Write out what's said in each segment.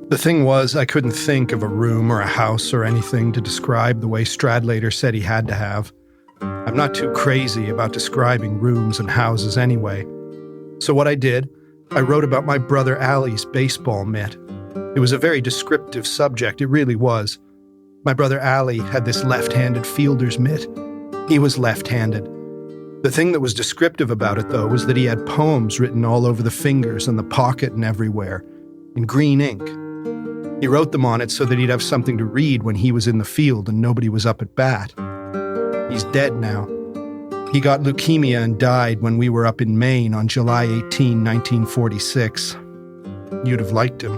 The thing was, I couldn't think of a room or a house or anything to describe the way Stradlater said he had to have. I'm not too crazy about describing rooms and houses anyway. So what I did, I wrote about my brother Ali's baseball mitt. It was a very descriptive subject, it really was. My brother Ali had this left-handed fielder's mitt. He was left-handed. The thing that was descriptive about it, though, was that he had poems written all over the fingers and the pocket and everywhere, in green ink. He wrote them on it so that he'd have something to read when he was in the field and nobody was up at bat. He's dead now. He got leukemia and died when we were up in Maine on July 18, 1946. You'd have liked him.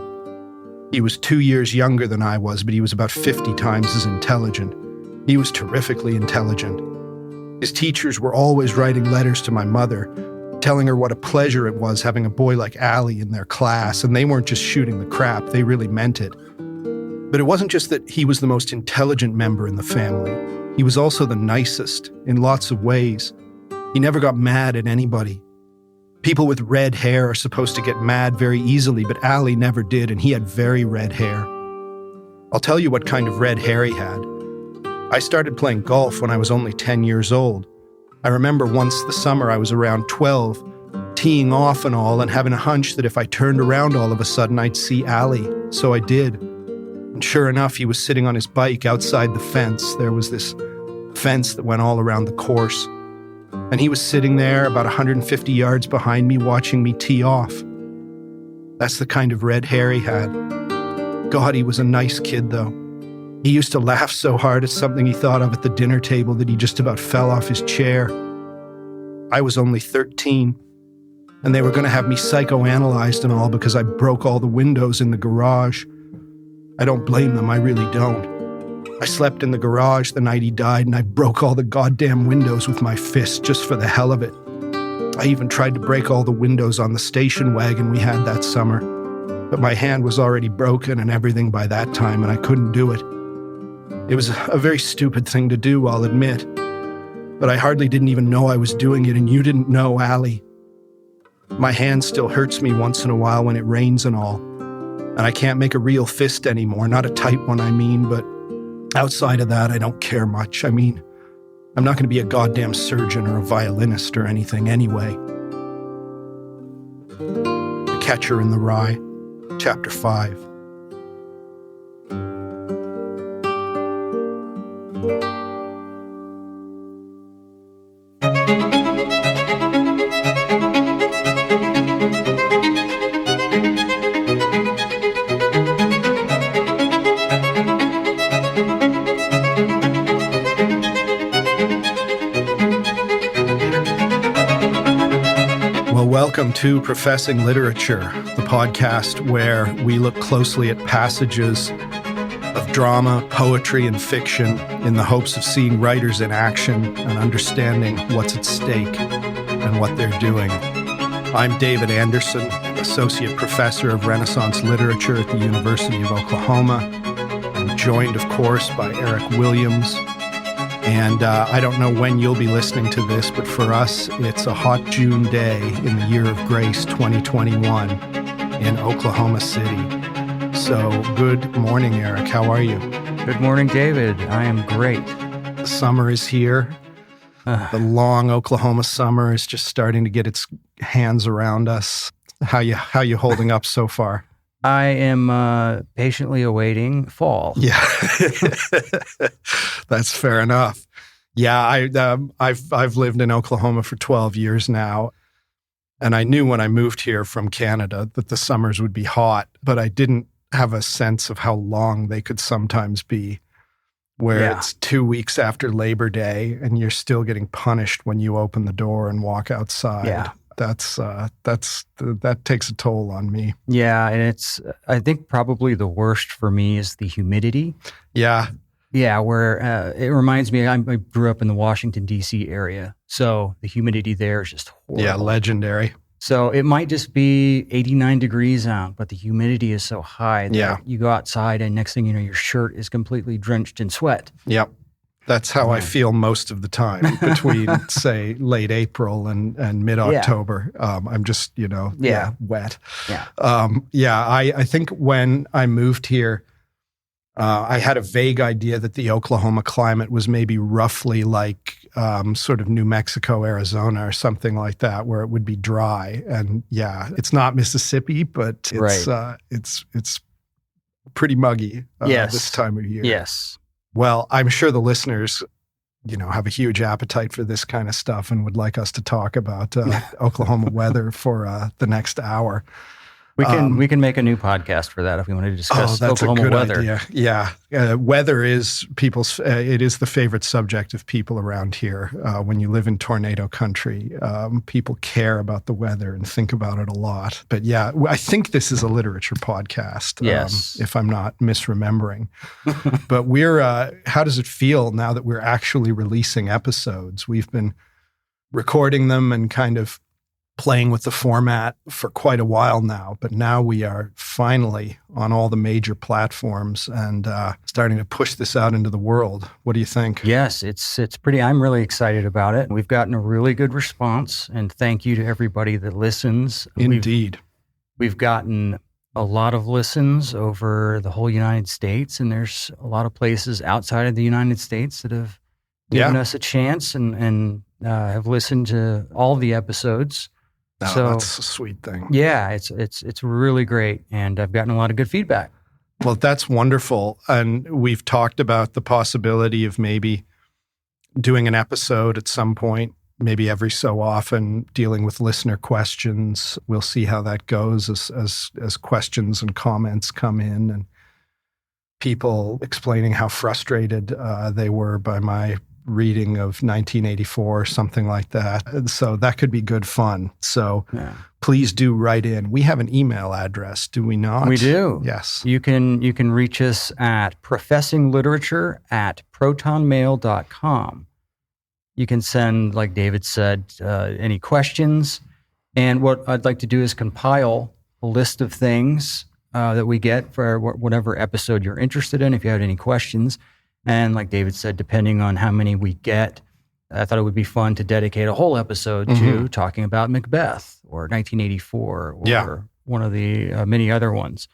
He was 2 years younger than I was, but he was about 50 times as intelligent. He was terrifically intelligent. His teachers were always writing letters to my mother, telling her what a pleasure it was having a boy like Ali in their class, and they weren't just shooting the crap, they really meant it. But it wasn't just that he was the most intelligent member in the family. He was also the nicest, in lots of ways. He never got mad at anybody. People with red hair are supposed to get mad very easily, but Ali never did, and he had very red hair. I'll tell you what kind of red hair he had. I started playing golf when I was only 10 years old. I remember once the summer I was around 12, teeing off and all, and having a hunch that if I turned around all of a sudden I'd see Ali. So I did. And sure enough, he was sitting on his bike outside the fence. There was this fence that went all around the course. And he was sitting there about 150 yards behind me watching me tee off. That's the kind of red hair he had. God, he was a nice kid, though. He used to laugh so hard at something he thought of at the dinner table that he just about fell off his chair. I was only 13, and they were going to have me psychoanalyzed and all because I broke all the windows in the garage. I don't blame them, I really don't. I slept in the garage the night he died, and I broke all the goddamn windows with my fist just for the hell of it. I even tried to break all the windows on the station wagon we had that summer, but my hand was already broken and everything by that time, and I couldn't do it. It was a very stupid thing to do, I'll admit, but I hardly didn't even know I was doing it, and you didn't know, Ali. My hand still hurts me once in a while when it rains and all, and I can't make a real fist anymore, not a tight one, I mean, but outside of that, I don't care much. I mean, I'm not going to be a goddamn surgeon or a violinist or anything anyway. The Catcher in the Rye, Chapter 5. Welcome to Professing Literature, the podcast where we look closely at passages of drama, poetry, and fiction in the hopes of seeing writers in action and understanding what's at stake and what they're doing. I'm David Anderson, Associate Professor of Renaissance Literature at the University of Oklahoma. I'm joined, of course, by Eric Williams. And I don't know when you'll be listening to this, but for us, it's a hot June day in the year of grace 2021 in Oklahoma City. So good morning, Eric. How are you? Good morning, David. I am great. The summer is here. The long Oklahoma summer is just starting to get its hands around us. How you holding up so far? I am patiently awaiting fall. Yeah, that's fair enough. Yeah, I've lived in Oklahoma for 12 years now, and I knew when I moved here from Canada that the summers would be hot, but I didn't have a sense of how long they could sometimes be, where it's 2 weeks after Labor Day and you're still getting punished when you open the door and walk outside. Yeah. That takes a toll on me. Yeah, and I think probably the worst for me is the humidity. Yeah. Yeah, where it reminds me, I grew up in the Washington, D.C. area, so the humidity there is just horrible. Yeah, legendary. So it might just be 89 degrees out, but the humidity is so high that you go outside and next thing you know, your shirt is completely drenched in sweat. Yep. That's how I feel most of the time between, say, late April and mid-October. I'm just, wet. I think when I moved here, I had a vague idea that the Oklahoma climate was maybe roughly like sort of New Mexico, Arizona, or something like that, where it would be dry. And it's not Mississippi, but it's pretty muggy this time of year. Yes. Well, I'm sure the listeners, have a huge appetite for this kind of stuff and would like us to talk about Oklahoma weather for the next hour. We can make a new podcast for that if we wanted to discuss Oklahoma weather. Idea. Yeah, weather is it is the favorite subject of people around here. When you live in tornado country, people care about the weather and think about it a lot. But I think this is a literature podcast. Yes, if I'm not misremembering. But how does it feel now that we're actually releasing episodes? We've been recording them and kind of playing with the format for quite a while now, but now we are finally on all the major platforms and starting to push this out into the world. What do you think? Yes, it's pretty. I'm really excited about it. We've gotten a really good response, and thank you to everybody that listens. Indeed. We've gotten a lot of listens over the whole United States, and there's a lot of places outside of the United States that have given us a chance and have listened to all the episodes. Oh, so that's a sweet thing. Yeah, it's really great, and I've gotten a lot of good feedback. Well, that's wonderful, and we've talked about the possibility of maybe doing an episode at some point, maybe every so often, dealing with listener questions. We'll see how that goes as questions and comments come in, and people explaining how frustrated they were by my reading of 1984 or something like that. So that could be good fun. So please do write in. We have an email address, do we not? We do. Yes. You can reach us at ProfessingLiterature@protonmail.com. You can send, like David said, any questions. And what I'd like to do is compile a list of things that we get for whatever episode you're interested in, if you have any questions. And like David said, depending on how many we get, I thought it would be fun to dedicate a whole episode to talking about Macbeth or 1984 or one of the many other ones.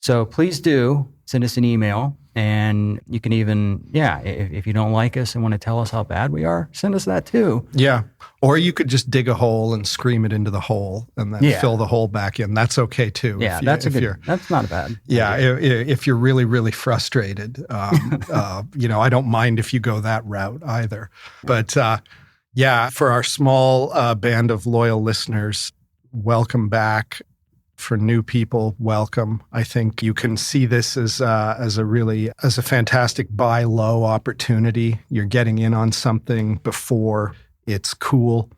So please do send us an email. And you can even, if you don't like us and want to tell us how bad we are, send us that too. Yeah. Or you could just dig a hole and scream it into the hole and then fill the hole back in. That's okay too. Yeah, that's not bad. Yeah. If you're really, really frustrated, I don't mind if you go that route either. But for our small band of loyal listeners, welcome back. For new people, welcome. I think you can see this as a fantastic buy low opportunity. You're getting in on something before it's cool.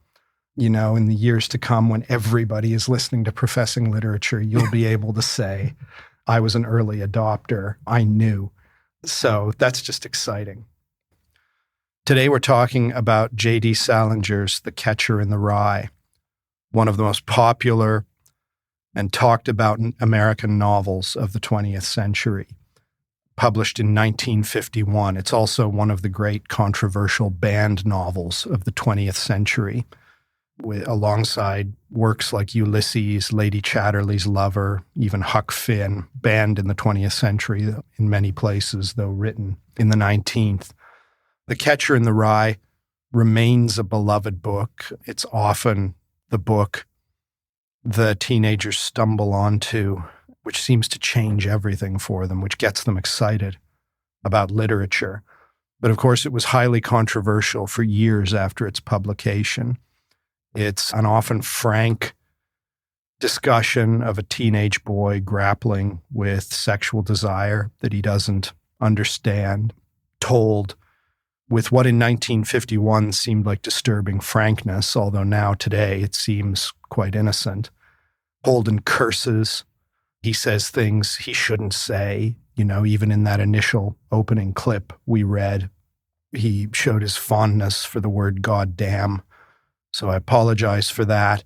In the years to come, when everybody is listening to Professing Literature, you'll be able to say, I was an early adopter. I knew. So that's just exciting. Today we're talking about J.D. Salinger's The Catcher in the Rye, one of the most popular and talked about American novels of the 20th century, published in 1951. It's also one of the great controversial banned novels of the 20th century, alongside works like Ulysses, Lady Chatterley's Lover, even Huck Finn, banned in the 20th century in many places, though written in the 19th. The Catcher in the Rye remains a beloved book. It's often the book the teenagers stumble onto, which seems to change everything for them, which gets them excited about literature. But of course, it was highly controversial for years after its publication. It's an often frank discussion of a teenage boy grappling with sexual desire that he doesn't understand, told with what in 1951 seemed like disturbing frankness, although now today it seems quite innocent. Holden curses. He says things he shouldn't say. Even in that initial opening clip we read, he showed his fondness for the word goddamn. So I apologize for that,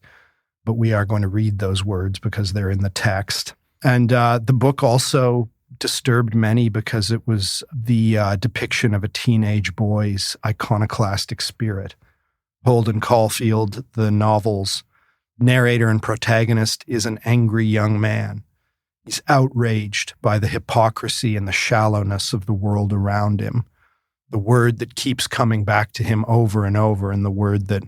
but we are going to read those words because they're in the text. And the book also disturbed many because it was the depiction of a teenage boy's iconoclastic spirit. Holden Caulfield, the novel's narrator and protagonist, is an angry young man. He's outraged by the hypocrisy and the shallowness of the world around him. The word that keeps coming back to him over and over, and the word that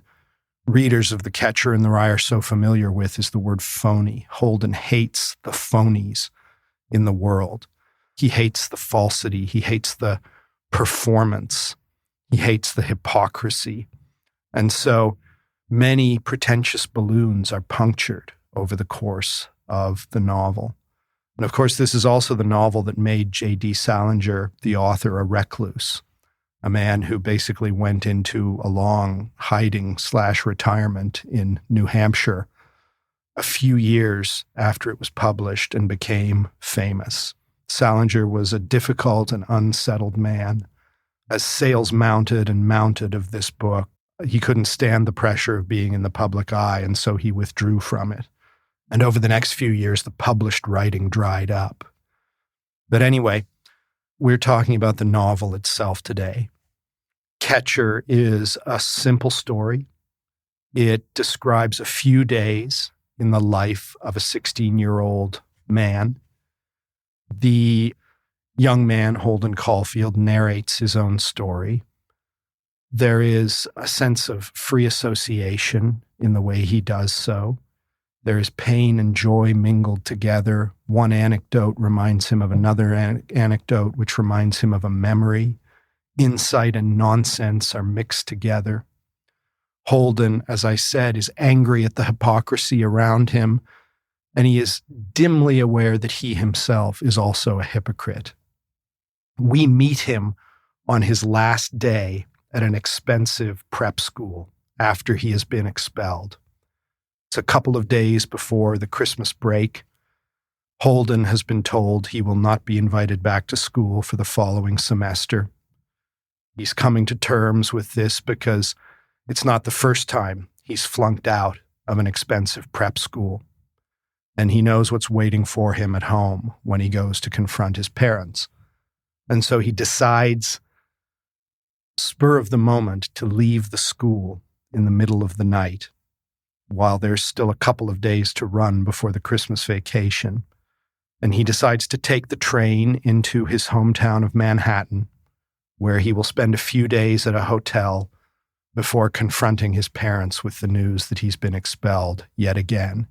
readers of The Catcher in the Rye are so familiar with, is the word phony. Holden hates the phonies in the world. He hates the falsity. He hates the performance. He hates the hypocrisy. And so many pretentious balloons are punctured over the course of the novel. And of course, this is also the novel that made J.D. Salinger, the author, a recluse, a man who basically went into a long hiding/retirement in New Hampshire a few years after it was published and became famous. Salinger was a difficult and unsettled man. As sales mounted and mounted of this book, he couldn't stand the pressure of being in the public eye, and so he withdrew from it. And over the next few years, the published writing dried up. But anyway, we're talking about the novel itself today. Catcher is a simple story. It describes a few days in the life of a 16-year-old man. The young man, Holden Caulfield, narrates his own story. There is a sense of free association in the way he does so. There is pain and joy mingled together. One anecdote reminds him of another anecdote, which reminds him of a memory. Insight and nonsense are mixed together. Holden, as I said, is angry at the hypocrisy around him, and he is dimly aware that he himself is also a hypocrite. We meet him on his last day at an expensive prep school after he has been expelled. It's a couple of days before the Christmas break. Holden has been told he will not be invited back to school for the following semester. He's coming to terms with this because it's not the first time he's flunked out of an expensive prep school. And he knows what's waiting for him at home when he goes to confront his parents. And so he decides, spur of the moment, to leave the school in the middle of the night while there's still a couple of days to run before the Christmas vacation. And he decides to take the train into his hometown of Manhattan, where he will spend a few days at a hotel before confronting his parents with the news that he's been expelled yet again.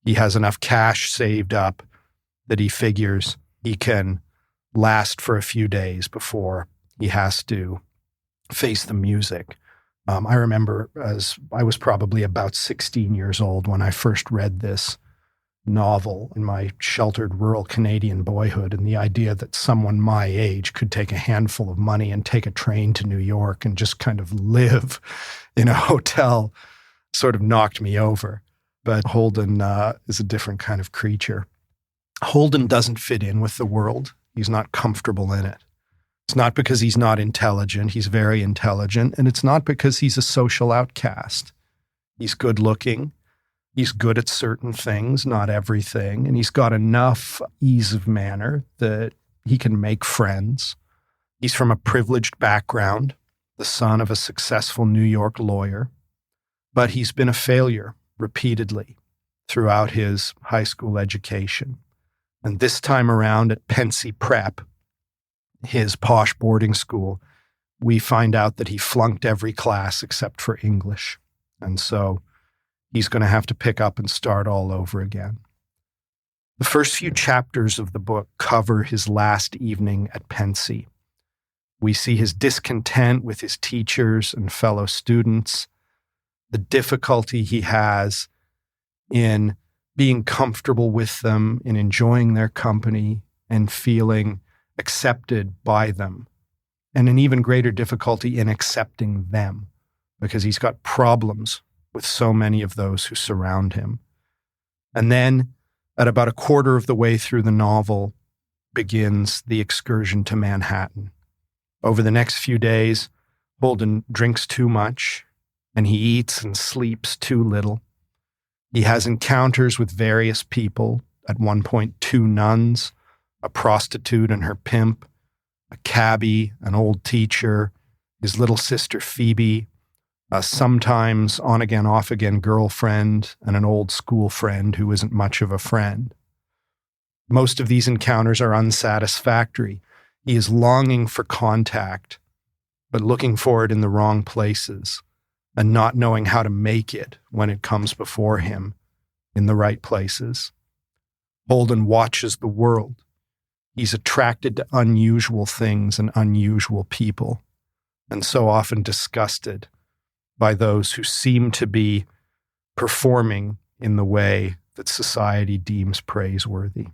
He has enough cash saved up that he figures he can last for a few days before he has to face the music. I remember as I was probably about 16 years old when I first read this novel in my sheltered rural Canadian boyhood, and the idea that someone my age could take a handful of money and take a train to New York and just kind of live in a hotel sort of knocked me over. But Holden is a different kind of creature. Holden doesn't fit in with the world. He's not comfortable in it. It's not because he's not intelligent. He's very intelligent. And it's not because he's a social outcast. He's good looking. He's good at certain things, not everything. And he's got enough ease of manner that he can make friends. He's from a privileged background, the son of a successful New York lawyer. But he's been a failure repeatedly throughout his high school education. And this time around at Pensy Prep, his posh boarding school, we find out that he flunked every class except for English. And so he's going to have to pick up and start all over again. The first few chapters of the book cover his last evening at Pensy. We see his discontent with his teachers and fellow students, the difficulty he has in being comfortable with them, in enjoying their company, and feeling accepted by them, and an even greater difficulty in accepting them, because he's got problems with so many of those who surround him. And then, at about a quarter of the way through the novel, begins the excursion to Manhattan. Over the next few days, Holden drinks too much, and he eats and sleeps too little. He has encounters with various people, at one point 2 nuns, a prostitute and her pimp, a cabbie, an old teacher, his little sister Phoebe, a sometimes on-again, off-again girlfriend, and an old school friend who isn't much of a friend. Most of these encounters are unsatisfactory. He is longing for contact, but looking for it in the wrong places, and not knowing how to make it when it comes before him in the right places. Holden watches the world. He's attracted to unusual things and unusual people, and so often disgusted by those who seem to be performing in the way that society deems praiseworthy.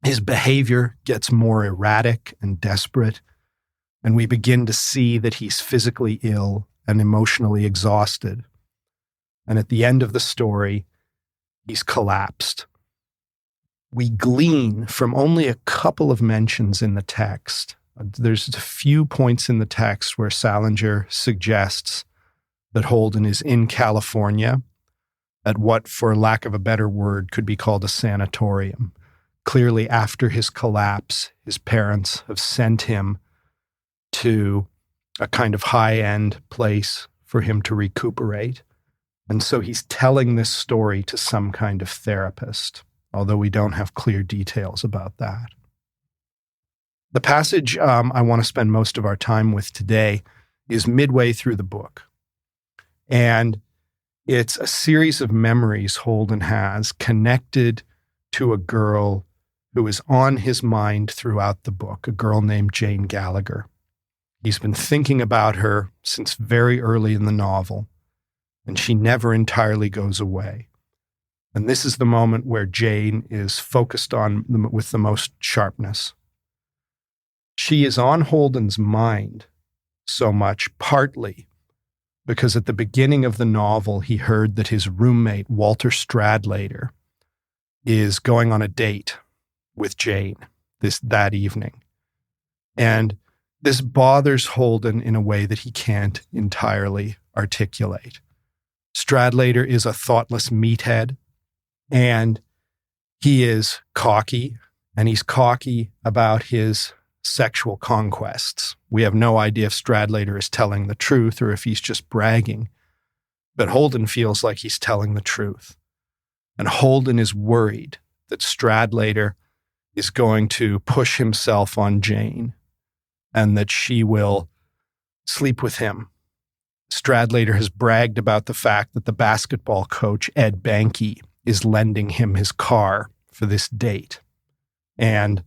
His behavior gets more erratic and desperate, and we begin to see that he's physically ill and emotionally exhausted. And at the end of the story, he's collapsed. We glean from only a couple of mentions in the text. There's a few points in the text where Salinger suggests that Holden is in California at what, for lack of a better word, could be called a sanatorium. Clearly, after his collapse, his parents have sent him to a kind of high-end place for him to recuperate. And so he's telling this story to some kind of therapist, although we don't have clear details about that. The passage I want to spend most of our time with today is midway through the book. And it's a series of memories Holden has connected to a girl who is on his mind throughout the book, a girl named Jane Gallagher. He's been thinking about her since very early in the novel, and she never entirely goes away. And this is the moment where Jane is focused on with the most sharpness. She is on Holden's mind so much, partly because at the beginning of the novel, he heard that his roommate, Walter Stradlater, is going on a date with Jane that evening. And this bothers Holden in a way that he can't entirely articulate. Stradlater is a thoughtless meathead, and he is cocky, and he's cocky about his sexual conquests. We have no idea if Stradlater is telling the truth or if he's just bragging, but Holden feels like he's telling the truth. And Holden is worried that Stradlater is going to push himself on Jane and that she will sleep with him. Stradlater has bragged about the fact that the basketball coach, Ed Banky, is lending him his car for this date. And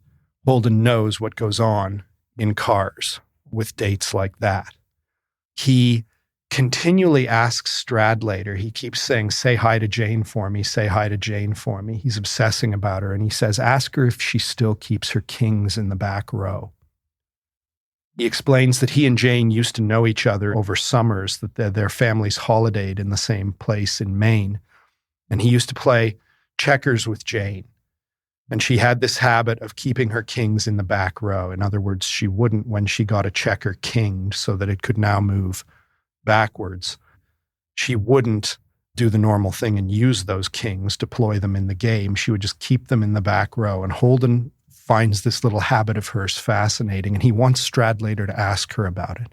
Holden knows what goes on in cars with dates like that. He continually asks Stradlater, he keeps saying, say hi to Jane for me, say hi to Jane for me. He's obsessing about her, and he says, ask her if she still keeps her kings in the back row. He explains that he and Jane used to know each other over summers, that their families holidayed in the same place in Maine, and he used to play checkers with Jane. And she had this habit of keeping her kings in the back row. In other words, she wouldn't, when she got a checker kinged so that it could now move backwards, she wouldn't do the normal thing and use those kings, deploy them in the game. She would just keep them in the back row. And Holden finds this little habit of hers fascinating, and he wants Stradlater to ask her about it.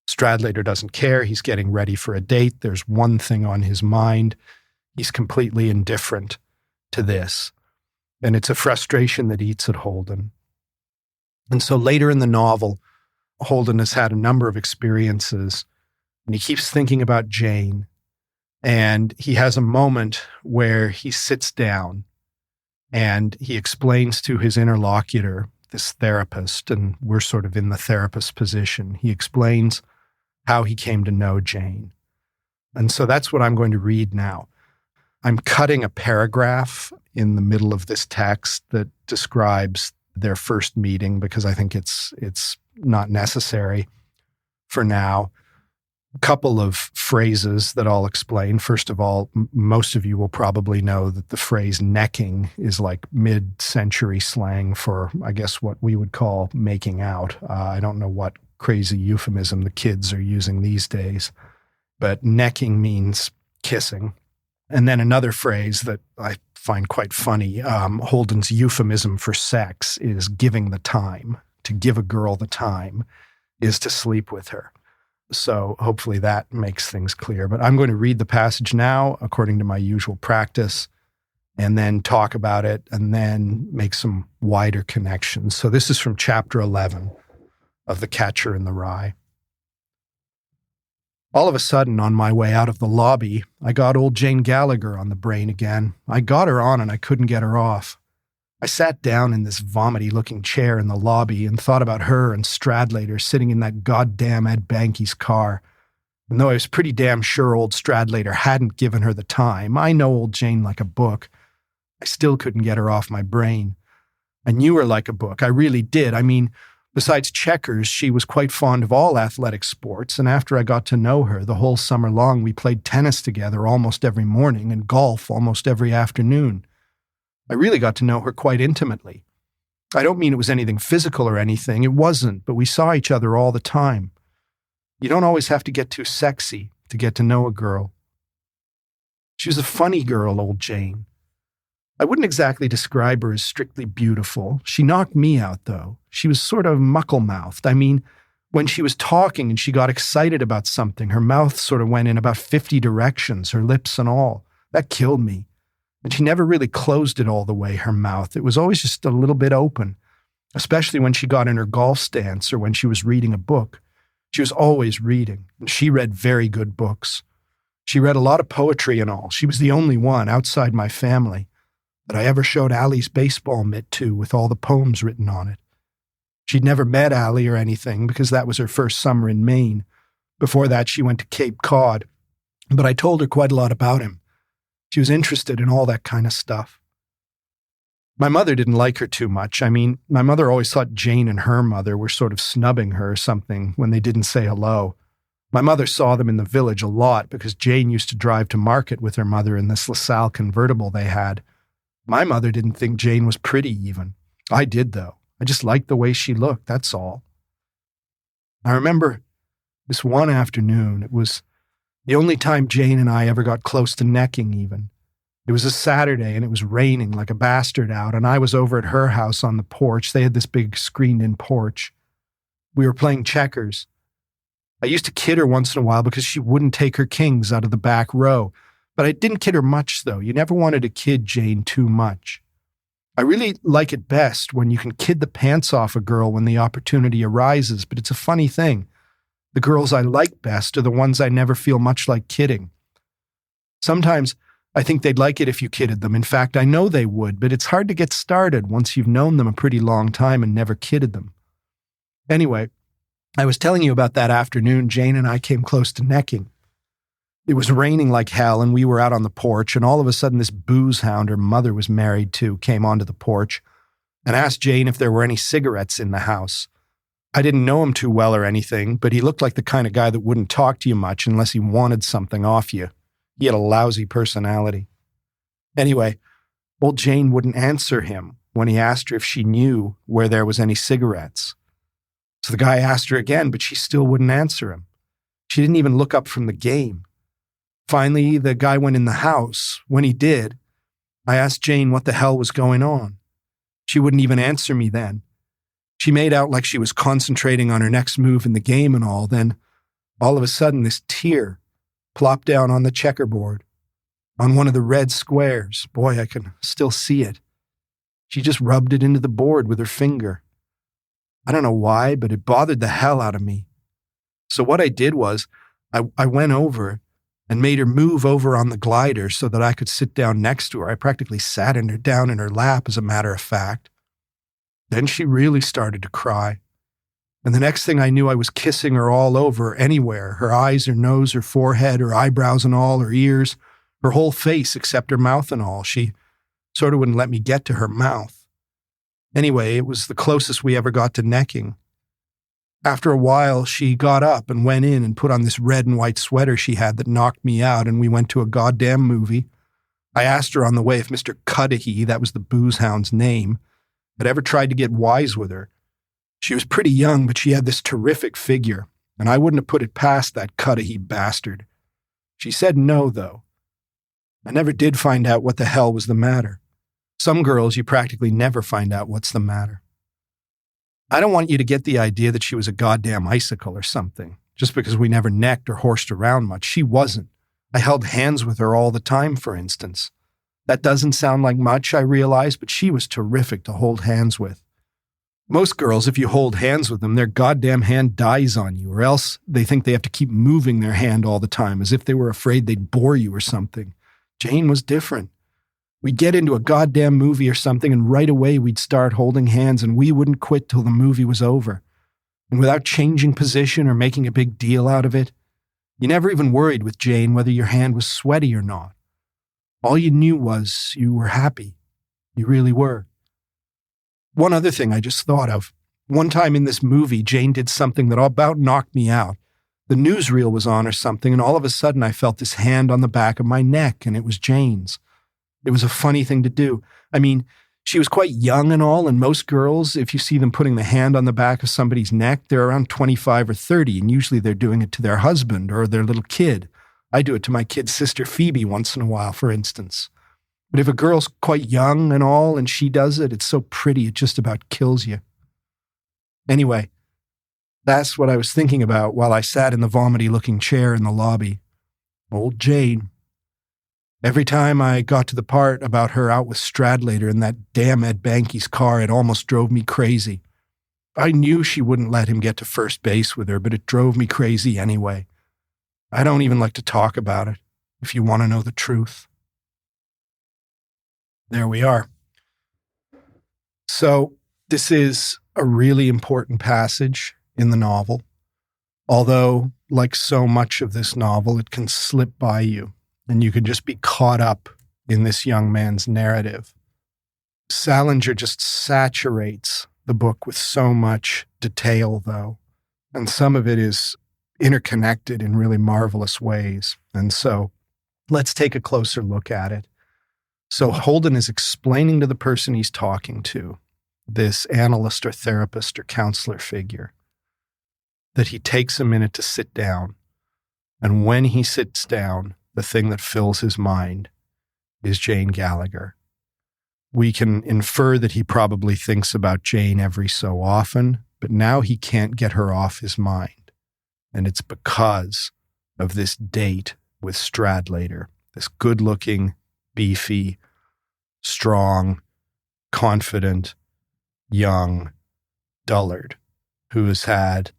Stradlater doesn't care. He's getting ready for a date. There's one thing on his mind. He's completely indifferent to this. And it's a frustration that eats at Holden. And so later in the novel, Holden has had a number of experiences, and he keeps thinking about Jane. And he has a moment where he sits down and he explains to his interlocutor, this therapist, and we're sort of in the therapist position. He explains how he came to know Jane. And so that's what I'm going to read now. I'm cutting a paragraph in the middle of this text that describes their first meeting because I think it's not necessary for now. A couple of phrases that I'll explain. First of all, most of you will probably know that the phrase necking is like mid-century slang for, I guess, what we would call making out. I don't know what crazy euphemism the kids are using these days, but necking means kissing. And then another phrase that I find quite funny, Holden's euphemism for sex is giving the time. To give a girl the time is to sleep with her. So hopefully that makes things clear. But I'm going to read the passage now, according to my usual practice, and then talk about it, and then make some wider connections. So this is from chapter 11 of The Catcher in the Rye. All of a sudden, on my way out of the lobby, I got old Jane Gallagher on the brain again. I got her on and I couldn't get her off. I sat down in this vomity-looking chair in the lobby and thought about her and Stradlater sitting in that goddamn Ed Banky's car. And though I was pretty damn sure old Stradlater hadn't given her the time, I know old Jane like a book, I still couldn't get her off my brain. I knew her like a book, I really did. I mean, besides checkers, she was quite fond of all athletic sports, and after I got to know her, the whole summer long we played tennis together almost every morning and golf almost every afternoon. I really got to know her quite intimately. I don't mean it was anything physical or anything, it wasn't, but we saw each other all the time. You don't always have to get too sexy to get to know a girl. She was a funny girl, old Jane. I wouldn't exactly describe her as strictly beautiful. She knocked me out, though. She was sort of muckle-mouthed. I mean, when she was talking and she got excited about something, her mouth sort of went in about 50 directions, her lips and all. That killed me. And she never really closed it all the way, her mouth. It was always just a little bit open, especially when she got in her golf stance or when she was reading a book. She was always reading, and she read very good books. She read a lot of poetry and all. She was the only one outside my family that I ever showed Allie's baseball mitt to with all the poems written on it. She'd never met Allie or anything because that was her first summer in Maine. Before that, she went to Cape Cod, but I told her quite a lot about him. She was interested in all that kind of stuff. My mother didn't like her too much. I mean, my mother always thought Jane and her mother were sort of snubbing her or something when they didn't say hello. My mother saw them in the village a lot because Jane used to drive to market with her mother in this LaSalle convertible they had. My mother didn't think Jane was pretty even. I did, though. I just liked the way she looked, that's all. I remember this one afternoon, it was the only time Jane and I ever got close to necking even. It was a Saturday and it was raining like a bastard out, and I was over at her house on the porch. They had this big screened-in porch. We were playing checkers. I used to kid her once in a while because she wouldn't take her kings out of the back row. But I didn't kid her much, though. You never wanted to kid Jane too much. I really like it best when you can kid the pants off a girl when the opportunity arises, but it's a funny thing. The girls I like best are the ones I never feel much like kidding. Sometimes I think they'd like it if you kidded them. In fact, I know they would, but it's hard to get started once you've known them a pretty long time and never kidded them. Anyway, I was telling you about that afternoon Jane and I came close to necking. It was raining like hell, and we were out on the porch, and all of a sudden this booze hound her mother was married to came onto the porch and asked Jane if there were any cigarettes in the house. I didn't know him too well or anything, but he looked like the kind of guy that wouldn't talk to you much unless he wanted something off you. He had a lousy personality. Anyway, old Jane wouldn't answer him when he asked her if she knew where there was any cigarettes. So the guy asked her again, but she still wouldn't answer him. She didn't even look up from the game. Finally, the guy went in the house. When he did, I asked Jane what the hell was going on. She wouldn't even answer me then. She made out like she was concentrating on her next move in the game and all. Then, all of a sudden, this tear plopped down on the checkerboard, on one of the red squares. Boy, I can still see it. She just rubbed it into the board with her finger. I don't know why, but it bothered the hell out of me. So what I did was, I went over and made her move over on the glider so that I could sit down next to her. I practically sat down in her lap, as a matter of fact. Then she really started to cry. And the next thing I knew, I was kissing her all over, anywhere. Her eyes, her nose, her forehead, her eyebrows and all, her ears, her whole face except her mouth and all. She sort of wouldn't let me get to her mouth. Anyway, it was the closest we ever got to necking. After a while, she got up and went in and put on this red and white sweater she had that knocked me out, and we went to a goddamn movie. I asked her on the way if Mr. Cudahy, that was the booze hound's name, had ever tried to get wise with her. She was pretty young, but she had this terrific figure, and I wouldn't have put it past that Cudahy bastard. She said no, though. I never did find out what the hell was the matter. Some girls, you practically never find out what's the matter. I don't want you to get the idea that she was a goddamn icicle or something, just because we never necked or horsed around much. She wasn't. I held hands with her all the time, for instance. That doesn't sound like much, I realize, but she was terrific to hold hands with. Most girls, if you hold hands with them, their goddamn hand dies on you, or else they think they have to keep moving their hand all the time, as if they were afraid they'd bore you or something. Jane was different. We'd get into a goddamn movie or something, and right away we'd start holding hands, and we wouldn't quit till the movie was over. And without changing position or making a big deal out of it, you never even worried with Jane whether your hand was sweaty or not. All you knew was you were happy. You really were. One other thing I just thought of. One time in this movie, Jane did something that about knocked me out. The newsreel was on or something, and all of a sudden I felt this hand on the back of my neck, and it was Jane's. It was a funny thing to do. I mean, she was quite young and all, and most girls, if you see them putting the hand on the back of somebody's neck, they're around 25 or 30, and usually they're doing it to their husband or their little kid. I do it to my kid's sister Phoebe once in a while, for instance. But if a girl's quite young and all, and she does it, it's so pretty, it just about kills you. Anyway, that's what I was thinking about while I sat in the vomity-looking chair in the lobby. Old Jane. Every time I got to the part about her out with Stradlater in that damn Ed Banky's car, it almost drove me crazy. I knew she wouldn't let him get to first base with her, but it drove me crazy anyway. I don't even like to talk about it, if you want to know the truth. There we are. So, this is a really important passage in the novel, although, like so much of this novel, it can slip by you. And you can just be caught up in this young man's narrative. Salinger just saturates the book with so much detail, though, and some of it is interconnected in really marvelous ways. And so let's take a closer look at it. So Holden is explaining to the person he's talking to, this analyst or therapist or counselor figure, that he takes a minute to sit down. And when he sits down, the thing that fills his mind is Jane Gallagher. We can infer that he probably thinks about Jane every so often, but now he can't get her off his mind. And it's because of this date with Stradlater, this good-looking, beefy, strong, confident, young dullard who has had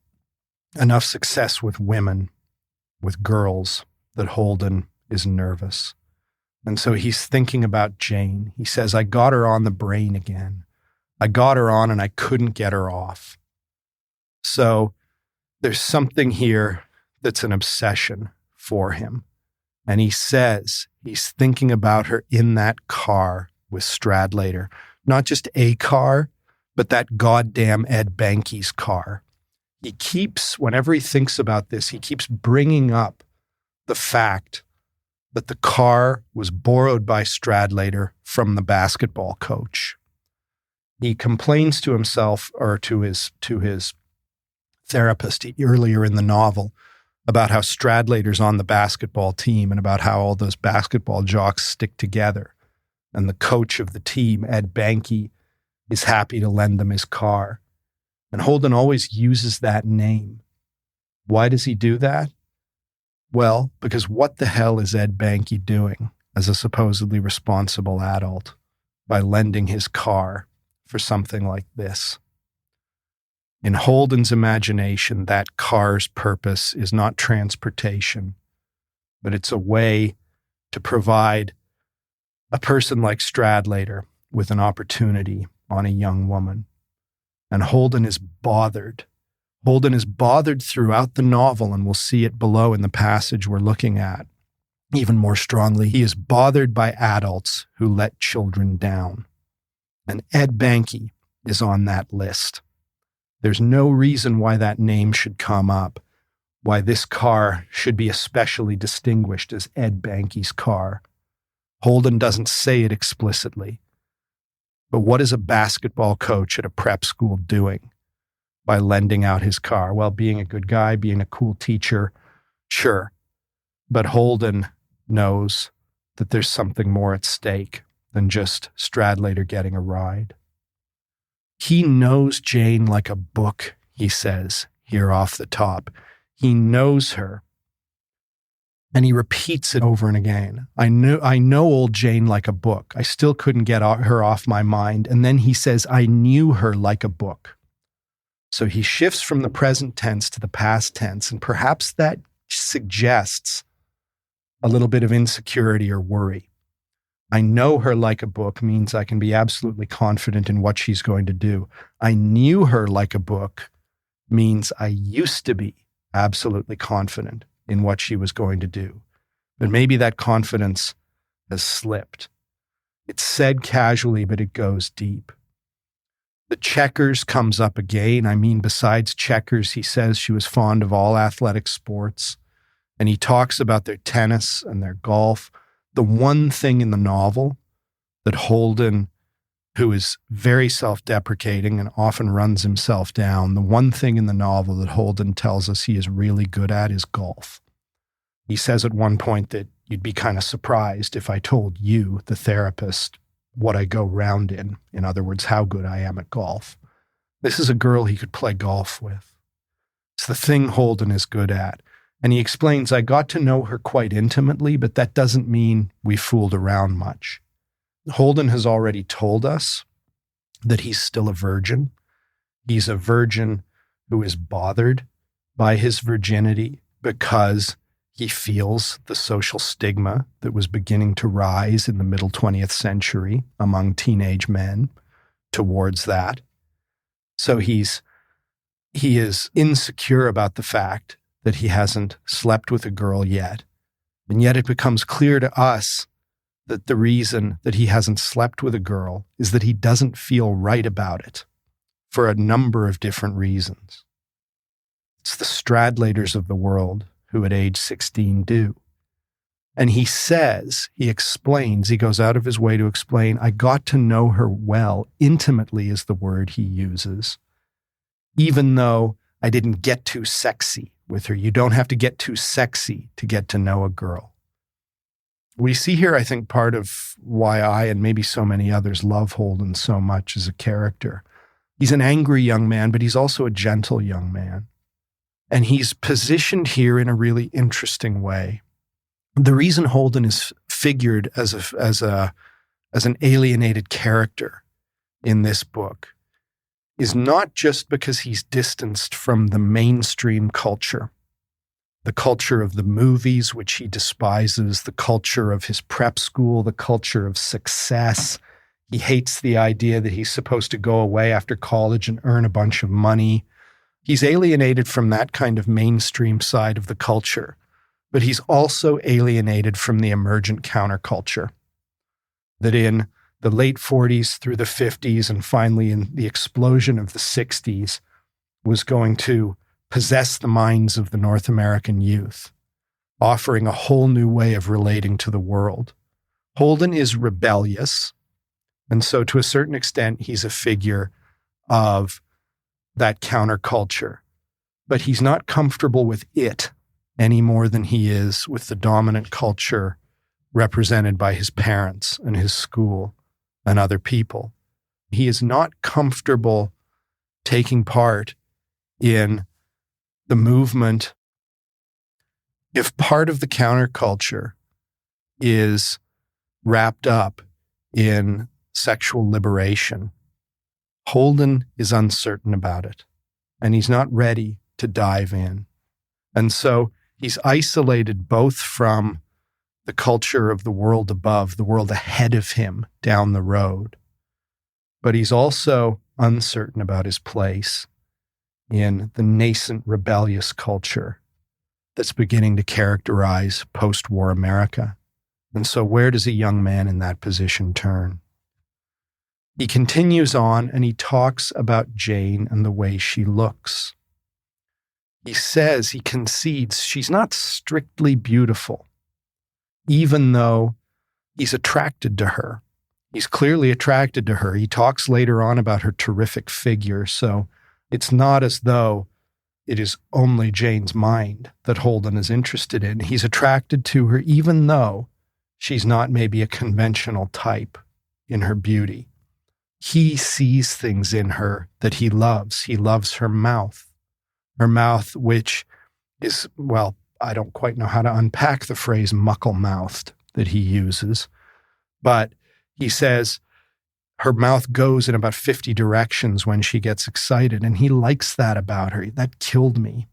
enough success with women, with girls, that Holden is nervous. And so he's thinking about Jane. He says, I got her on the brain again. I got her on and I couldn't get her off. So there's something here that's an obsession for him. And he says he's thinking about her in that car with Stradlater. Not just a car, but that goddamn Ed Banky's car. He keeps, whenever he thinks about this, he keeps bringing up the fact that the car was borrowed by Stradlater from the basketball coach. He complains to himself or to his therapist earlier in the novel about how Stradlater's on the basketball team and about how all those basketball jocks stick together. And the coach of the team, Ed Banky, is happy to lend them his car. And Holden always uses that name. Why does he do that? Well, because what the hell is Ed Banky doing as a supposedly responsible adult by lending his car for something like this? In Holden's imagination, that car's purpose is not transportation, but it's a way to provide a person like Stradlater with an opportunity on a young woman. And Holden is bothered. Holden is bothered throughout the novel, and we'll see it below in the passage we're looking at. Even more strongly, he is bothered by adults who let children down. And Ed Banky is on that list. There's no reason why that name should come up, why this car should be especially distinguished as Ed Banky's car. Holden doesn't say it explicitly. But what is a basketball coach at a prep school doing by lending out his car? Well, being a good guy, being a cool teacher, sure. But Holden knows that there's something more at stake than just Stradlater getting a ride. He knows Jane like a book, he says, here off the top. He knows her. And he repeats it over and again. I know old Jane like a book. I still couldn't get her off my mind. And then he says, I knew her like a book. So he shifts from the present tense to the past tense, and perhaps that suggests a little bit of insecurity or worry. I know her like a book means I can be absolutely confident in what she's going to do. I knew her like a book means I used to be absolutely confident in what she was going to do. But maybe that confidence has slipped. It's said casually, but it goes deep. The checkers comes up again. I mean, besides checkers, he says she was fond of all athletic sports. And he talks about their tennis and their golf. The one thing in the novel that Holden, who is very self-deprecating and often runs himself down, the one thing in the novel that Holden tells us he is really good at is golf. He says at one point that you'd be kind of surprised if I told you, the therapist, what I go round in. In other words, how good I am at golf. This is a girl he could play golf with. It's the thing Holden is good at. And he explains, I got to know her quite intimately, but that doesn't mean we fooled around much. Holden has already told us that he's still a virgin. He's a virgin who is bothered by his virginity because he feels the social stigma that was beginning to rise in the middle 20th century among teenage men towards that. So he is insecure about the fact that he hasn't slept with a girl yet. And yet it becomes clear to us that the reason that he hasn't slept with a girl is that he doesn't feel right about it for a number of different reasons. It's the Stradlaters of the world who at age 16 do. And he explains, he goes out of his way to explain, I got to know her well, intimately is the word he uses, even though I didn't get too sexy with her. You don't have to get too sexy to get to know a girl. We see here, I think, part of why I and maybe so many others love Holden so much as a character. He's an angry young man, but he's also a gentle young man. And he's positioned here in a really interesting way. The reason Holden is figured as an alienated character in this book is not just because he's distanced from the mainstream culture, the culture of the movies, which he despises, the culture of his prep school, the culture of success. He hates the idea that he's supposed to go away after college and earn a bunch of money. He's alienated from that kind of mainstream side of the culture, but he's also alienated from the emergent counterculture that in the late 40s through the 50s and finally in the explosion of the 60s was going to possess the minds of the North American youth, offering a whole new way of relating to the world. Holden is rebellious, and so to a certain extent, he's a figure of that counterculture, but he's not comfortable with it any more than he is with the dominant culture represented by his parents and his school and other people. He is not comfortable taking part in the movement. If part of the counterculture is wrapped up in sexual liberation, Holden is uncertain about it, and he's not ready to dive in. And so he's isolated both from the culture of the world above, the world ahead of him down the road, but he's also uncertain about his place in the nascent rebellious culture that's beginning to characterize post-war America. And so where does a young man in that position turn? He continues on and he talks about Jane and the way she looks. He says, he concedes, she's not strictly beautiful, even though he's attracted to her. He's clearly attracted to her. He talks later on about her terrific figure, so it's not as though it is only Jane's mind that Holden is interested in. He's attracted to her, even though she's not maybe a conventional type in her beauty. He sees things in her that he loves. He loves her mouth, which is, well, I don't quite know how to unpack the phrase muckle-mouthed that he uses, but he says her mouth goes in about 50 directions when she gets excited, and he likes that about her. That killed me.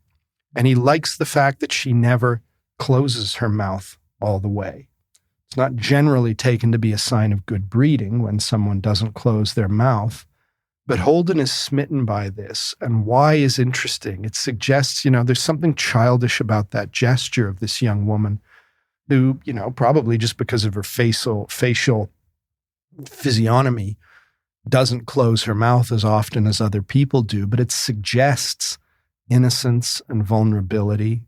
And he likes the fact that she never closes her mouth all the way. It's not generally taken to be a sign of good breeding when someone doesn't close their mouth, but Holden is smitten by this, and why is interesting. It suggests, there's something childish about that gesture of this young woman who, probably just because of her facial physiognomy, doesn't close her mouth as often as other people do, but it suggests innocence and vulnerability,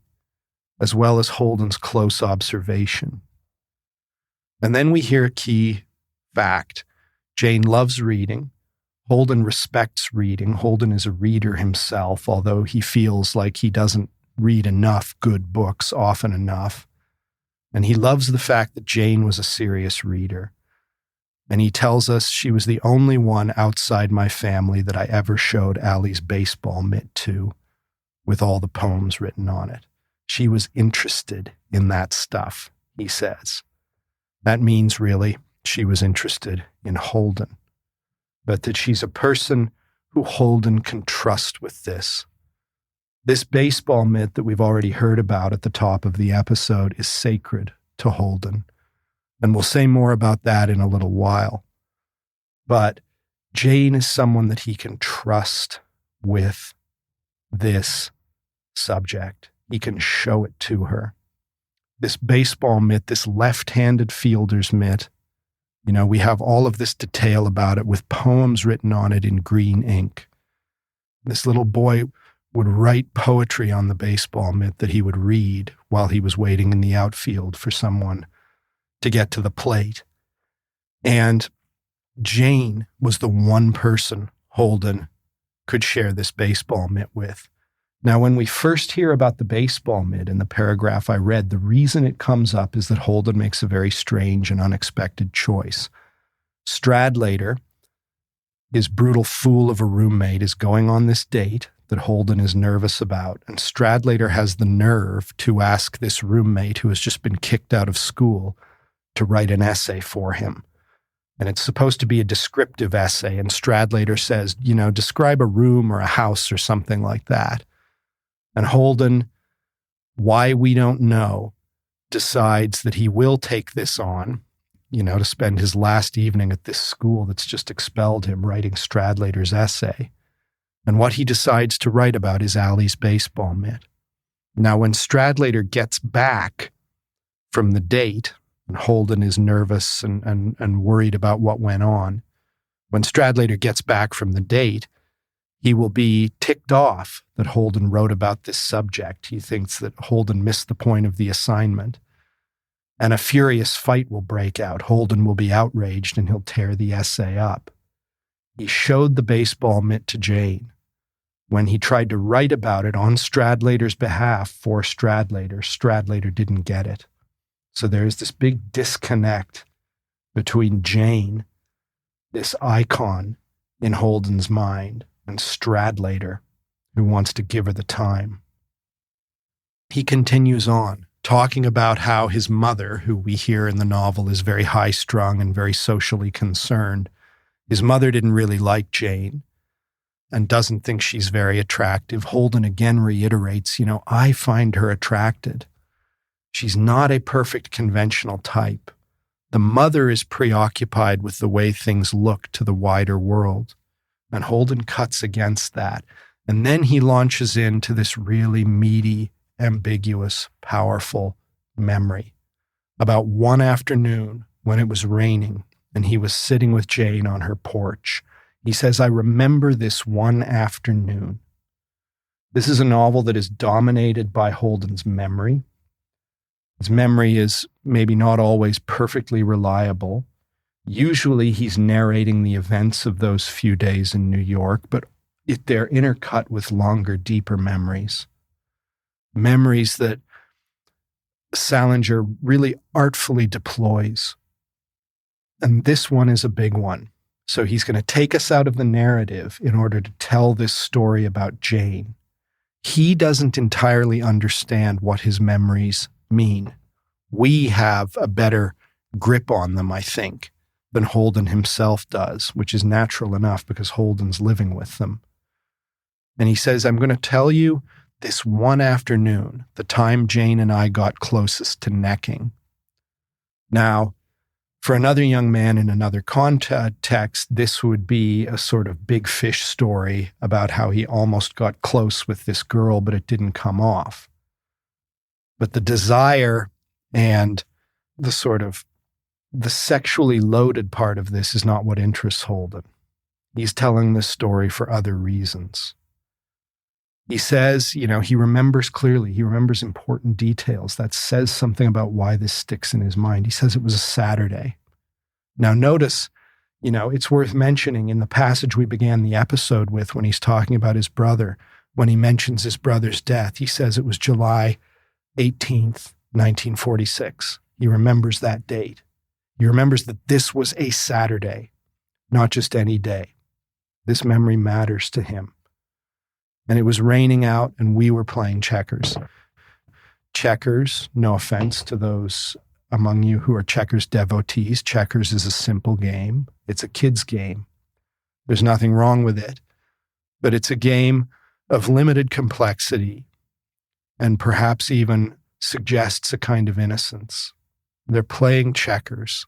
as well as Holden's close observation. And then we hear a key fact. Jane loves reading. Holden respects reading. Holden is a reader himself, although he feels like he doesn't read enough good books often enough. And he loves the fact that Jane was a serious reader. And he tells us she was the only one outside my family that I ever showed Allie's baseball mitt to, with all the poems written on it. She was interested in that stuff, he says. That means, really, she was interested in Holden, but that she's a person who Holden can trust with this. This baseball mitt that we've already heard about at the top of the episode is sacred to Holden, and we'll say more about that in a little while. But Jane is someone that he can trust with this subject. He can show it to her. This baseball mitt, this left-handed fielder's mitt, we have all of this detail about it with poems written on it in green ink. This little boy would write poetry on the baseball mitt that he would read while he was waiting in the outfield for someone to get to the plate. And Jane was the one person Holden could share this baseball mitt with. Now, when we first hear about the baseball mitt in the paragraph I read, the reason it comes up is that Holden makes a very strange and unexpected choice. Stradlater, his brutal fool of a roommate, is going on this date that Holden is nervous about, and Stradlater has the nerve to ask this roommate who has just been kicked out of school to write an essay for him. And it's supposed to be a descriptive essay, and Stradlater says, describe a room or a house or something like that. And Holden, why we don't know, decides that he will take this on, to spend his last evening at this school that's just expelled him writing Stradlater's essay. And what he decides to write about is Allie's baseball mitt. Now, when Stradlater gets back from the date, and Holden is nervous and worried about what went on, when Stradlater gets back from the date, he will be ticked off that Holden wrote about this subject. He thinks that Holden missed the point of the assignment. And a furious fight will break out. Holden will be outraged and he'll tear the essay up. He showed the baseball mitt to Jane. When he tried to write about it on Stradlater's behalf for Stradlater, Stradlater didn't get it. So there's this big disconnect between Jane, this icon in Holden's mind, and Stradlater, who wants to give her the time. He continues on, talking about how his mother, who we hear in the novel is very high-strung and very socially concerned, his mother didn't really like Jane and doesn't think she's very attractive. Holden again reiterates, I find her attracted. She's not a perfect conventional type. The mother is preoccupied with the way things look to the wider world. And Holden cuts against that. And then he launches into this really meaty, ambiguous, powerful memory about one afternoon when it was raining and he was sitting with Jane on her porch. He says, I remember this one afternoon. This is a novel that is dominated by Holden's memory. His memory is maybe not always perfectly reliable. Usually he's narrating the events of those few days in New York, but they're intercut with longer, deeper memories. Memories that Salinger really artfully deploys. And this one is a big one. So he's going to take us out of the narrative in order to tell this story about Jane. He doesn't entirely understand what his memories mean. We have a better grip on them, I think, than Holden himself does, which is natural enough because Holden's living with them. And he says, I'm going to tell you this one afternoon, the time Jane and I got closest to necking. Now, for another young man in another context, this would be a sort of big fish story about how he almost got close with this girl, but it didn't come off. But the desire and the sort of the sexually loaded part of this is not what interests Holden. He's telling this story for other reasons. He says, he remembers clearly. He remembers important details. That says something about why this sticks in his mind. He says it was a Saturday. Now notice, it's worth mentioning in the passage we began the episode with when he's talking about his brother, when he mentions his brother's death, he says it was July 18th, 1946. He remembers that date. He remembers that this was a Saturday, not just any day. This memory matters to him. And it was raining out and we were playing checkers. Checkers, no offense to those among you who are checkers devotees, checkers is a simple game. It's a kid's game. There's nothing wrong with it. But it's a game of limited complexity and perhaps even suggests a kind of innocence. They're playing checkers.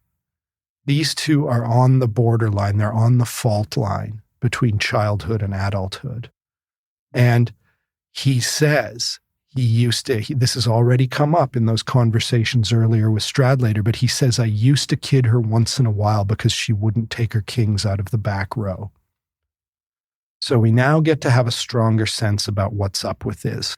These two are on the borderline. They're on the fault line between childhood and adulthood. And he says this has already come up in those conversations earlier with Stradlater, but he says, I used to kid her once in a while because she wouldn't take her kings out of the back row. So we now get to have a stronger sense about what's up with this.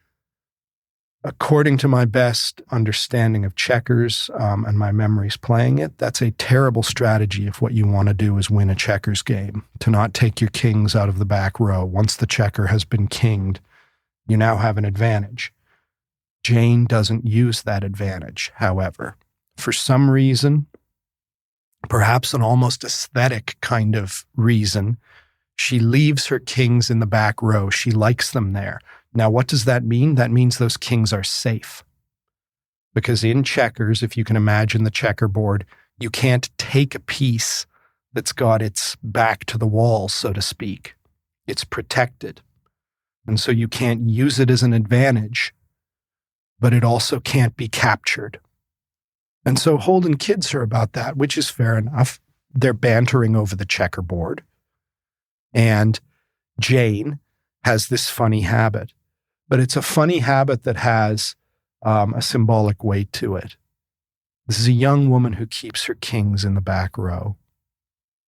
According to my best understanding of checkers and my memories playing it, that's a terrible strategy if what you want to do is win a checkers game, to not take your kings out of the back row. Once the checker has been kinged, you now have an advantage. Jane doesn't use that advantage, however. For some reason, perhaps an almost aesthetic kind of reason, she leaves her kings in the back row. She likes them there. Now, what does that mean? That means those kings are safe. Because in checkers, if you can imagine the checkerboard, you can't take a piece that's got its back to the wall, so to speak. It's protected. And so you can't use it as an advantage, but it also can't be captured. And so Holden kids her about that, which is fair enough. They're bantering over the checkerboard. And Jane has this funny habit. But it's a funny habit that has a symbolic weight to it. This is a young woman who keeps her kings in the back row.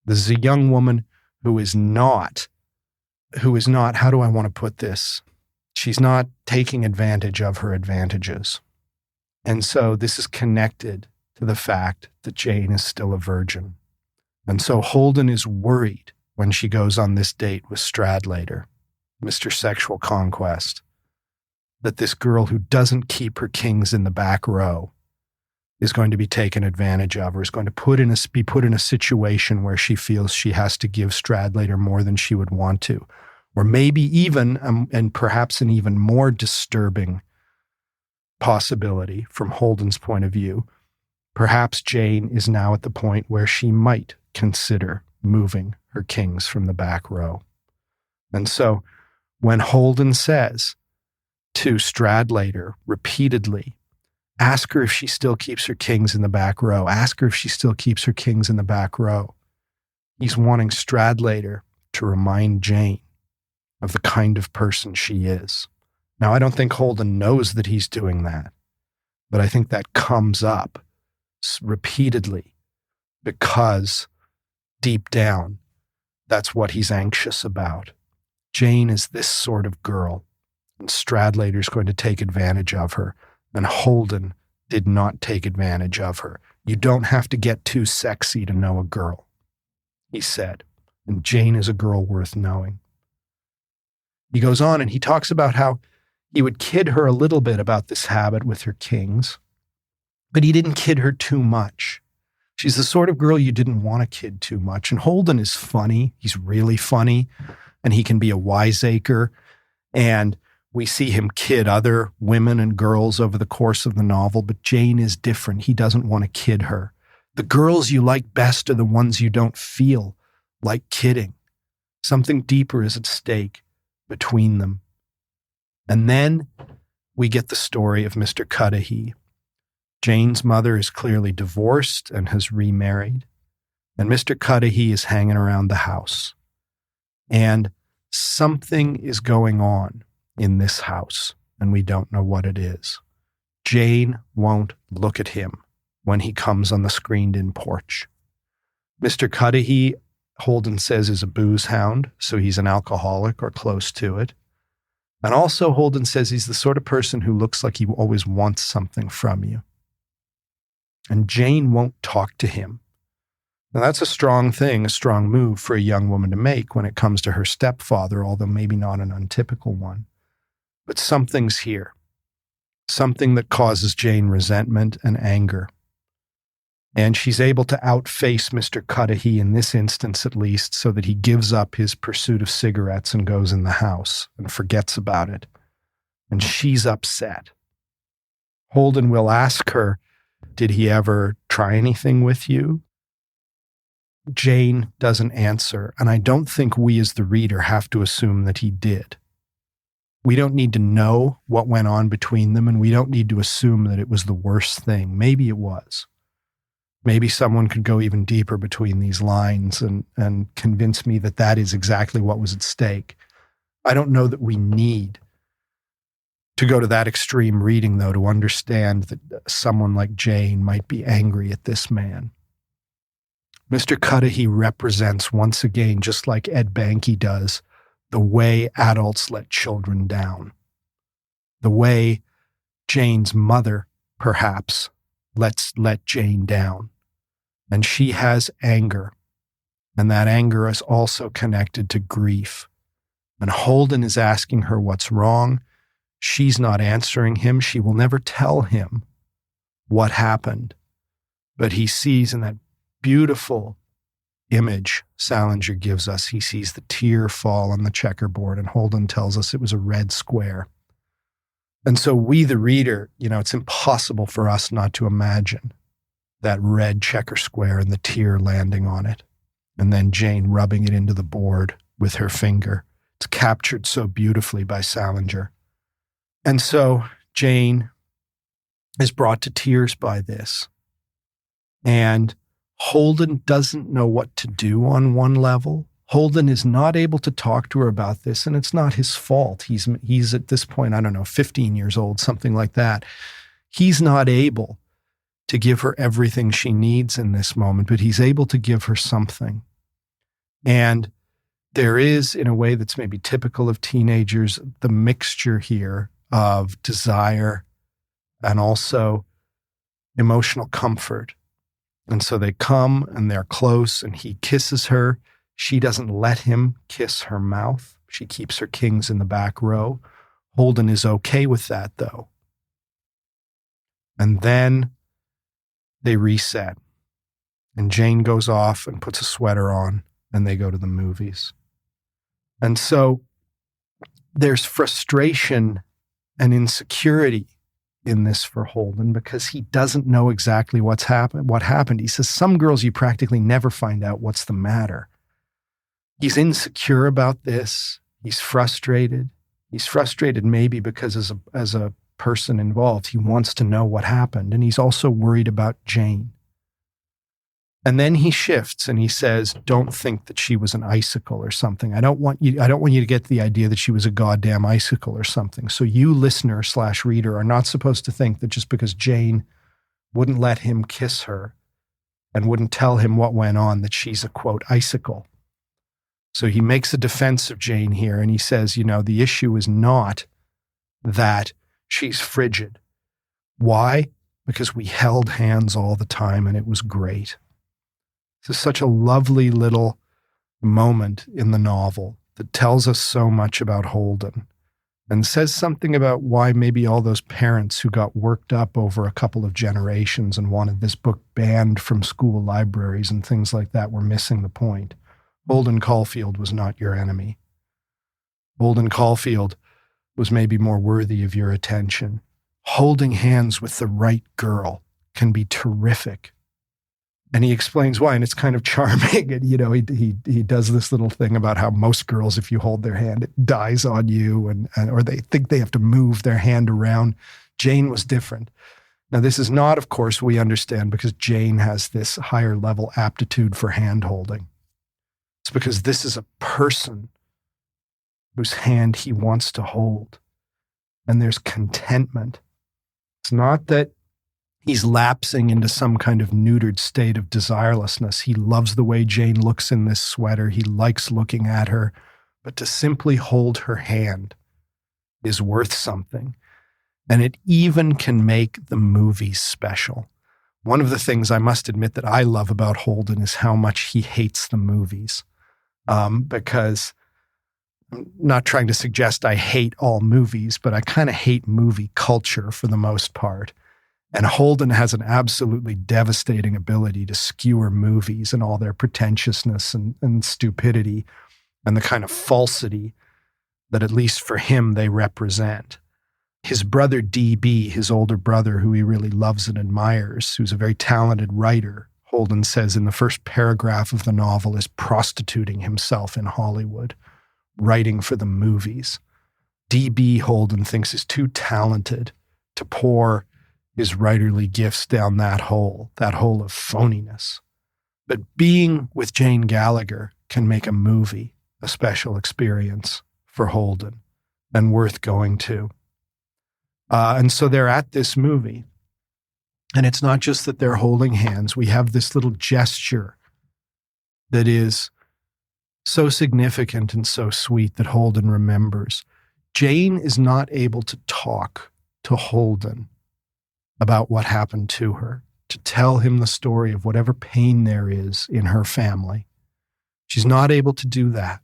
This is a young woman who is not, how do I want to put this? She's not taking advantage of her advantages. And so this is connected to the fact that Jane is still a virgin. And so Holden is worried when she goes on this date with Stradlater, Mr. Sexual Conquest, that this girl who doesn't keep her kings in the back row is going to be taken advantage of, or is going to be put in a situation where she feels she has to give Stradlater more than she would want to. Or maybe even, and perhaps an even more disturbing possibility from Holden's point of view, perhaps Jane is now at the point where she might consider moving her kings from the back row. And so when Holden says to Stradlater repeatedly, ask her if she still keeps her kings in the back row, ask her if she still keeps her kings in the back row, he's wanting Stradlater to remind Jane of the kind of person she is. Now, I don't think Holden knows that he's doing that, but I think that comes up repeatedly because deep down, that's what he's anxious about. Jane is this sort of girl, and Stradlater's going to take advantage of her, and Holden did not take advantage of her. You don't have to get too sexy to know a girl, he said, and Jane is a girl worth knowing. He goes on and he talks about how he would kid her a little bit about this habit with her kings. But he didn't kid her too much. She's the sort of girl you didn't want to kid too much. And Holden is funny. He's really funny. And he can be a wiseacre. And we see him kid other women and girls over the course of the novel. But Jane is different. He doesn't want to kid her. The girls you like best are the ones you don't feel like kidding. Something deeper is at stake between them. And then we get the story of Mr. Cudahy. Jane's mother is clearly divorced and has remarried. And Mr. Cudahy is hanging around the house. And something is going on in this house, and we don't know what it is. Jane won't look at him when he comes on the screened-in porch. Mr. Cudahy, Holden says, is a booze hound, so he's an alcoholic or close to it. And also Holden says he's the sort of person who looks like he always wants something from you. And Jane won't talk to him. Now that's a strong thing, a strong move for a young woman to make when it comes to her stepfather, although maybe not an untypical one. But something's here. Something that causes Jane resentment and anger. And she's able to outface Mr. Cudahy in this instance at least, so that he gives up his pursuit of cigarettes and goes in the house and forgets about it. And she's upset. Holden will ask her, "Did he ever try anything with you?" Jane doesn't answer, and I don't think we as the reader have to assume that he did. We don't need to know what went on between them, and we don't need to assume that it was the worst thing. Maybe it was. Maybe someone could go even deeper between these lines and convince me that that is exactly what was at stake. I don't know that we need to go to that extreme reading, though, to understand that someone like Jane might be angry at this man. Mr. Cudahy represents, once again, just like Ed Behnke does, the way adults let children down. The way Jane's mother, perhaps, let Jane down. And she has anger. And that anger is also connected to grief. And Holden is asking her what's wrong. She's not answering him. She will never tell him what happened. But he sees in that beautiful image Salinger gives us, he sees the tear fall on the checkerboard, and Holden tells us it was a red square. And so we, the reader, it's impossible for us not to imagine that red checker square and the tear landing on it. And then Jane rubbing it into the board with her finger. It's captured so beautifully by Salinger. And so Jane is brought to tears by this. And Holden doesn't know what to do on one level. Holden is not able to talk to her about this, and it's not his fault. He's at this point, 15 years old, something like that. He's not able to give her everything she needs in this moment, but he's able to give her something. And there is, in a way that's maybe typical of teenagers, the mixture here of desire and also emotional comfort. And so they come and they're close and he kisses her. She doesn't let him kiss her mouth. She keeps her kings in the back row. Holden is okay with that, though. And then they reset. And Jane goes off and puts a sweater on and they go to the movies. And so there's frustration and insecurity in this for Holden because he doesn't know exactly what happened. He says, some girls you practically never find out what's the matter. He's insecure about this. He's frustrated. He's frustrated maybe because as a person involved, he wants to know what happened. And he's also worried about Jane. And then he shifts and he says, don't think that she was an icicle or something. I don't want you to get the idea that she was a goddamn icicle or something. So you listener/reader are not supposed to think that just because Jane wouldn't let him kiss her and wouldn't tell him what went on, that she's a, quote, icicle. So he makes a defense of Jane here and he says, the issue is not that she's frigid. Why? Because we held hands all the time and it was great. This is such a lovely little moment in the novel that tells us so much about Holden. and says something about why maybe all those parents who got worked up over a couple of generations and wanted this book banned from school libraries and things like that were missing the point. Holden Caulfield was not your enemy. Holden Caulfield was maybe more worthy of your attention. Holding hands with the right girl can be terrific. And he explains why, and it's kind of charming. And, he does this little thing about how most girls, if you hold their hand, it dies on you, or they think they have to move their hand around. Jane was different. Now, this is not, of course, we understand, because Jane has this higher level aptitude for hand holding. It's because this is a person whose hand he wants to hold. And there's contentment. It's not that he's lapsing into some kind of neutered state of desirelessness. He loves the way Jane looks in this sweater. He likes looking at her. But to simply hold her hand is worth something. And it even can make the movies special. One of the things I must admit that I love about Holden is how much he hates the movies. Because I'm not trying to suggest I hate all movies, but I kind of hate movie culture for the most part. And Holden has an absolutely devastating ability to skewer movies and all their pretentiousness and stupidity and the kind of falsity that, at least for him, they represent. His brother D.B., his older brother, who he really loves and admires, who's a very talented writer, Holden says in the first paragraph of the novel, is prostituting himself in Hollywood, writing for the movies. D.B. Holden thinks is too talented to pour his writerly gifts down that hole of phoniness. But being with Jane Gallagher can make a movie a special experience for Holden and worth going to. And so they're at this movie. And it's not just that they're holding hands. We have this little gesture that is so significant and so sweet that Holden remembers. Jane is not able to talk to Holden about what happened to her, to tell him the story of whatever pain there is in her family. She's not able to do that,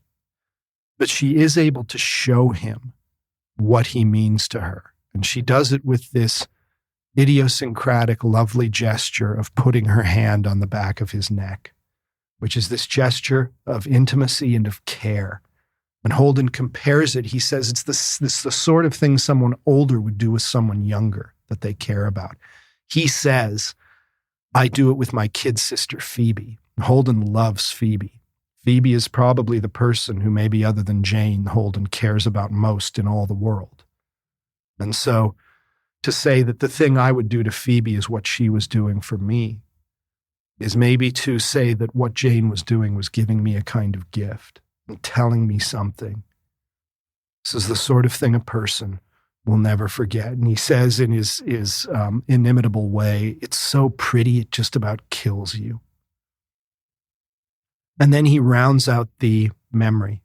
but she is able to show him what he means to her. And she does it with this idiosyncratic, lovely gesture of putting her hand on the back of his neck, which is this gesture of intimacy and of care. And Holden compares it. He says it's the sort of thing someone older would do with someone younger that they care about. He says, I do it with my kid sister, Phoebe. Holden loves Phoebe. Phoebe is probably the person who, maybe other than Jane, Holden cares about most in all the world. And so to say that the thing I would do to Phoebe is what she was doing for me is maybe to say that what Jane was doing was giving me a kind of gift and telling me something. This is the sort of thing a person will never forget. And he says in his inimitable way, it's so pretty, it just about kills you. And then he rounds out the memory.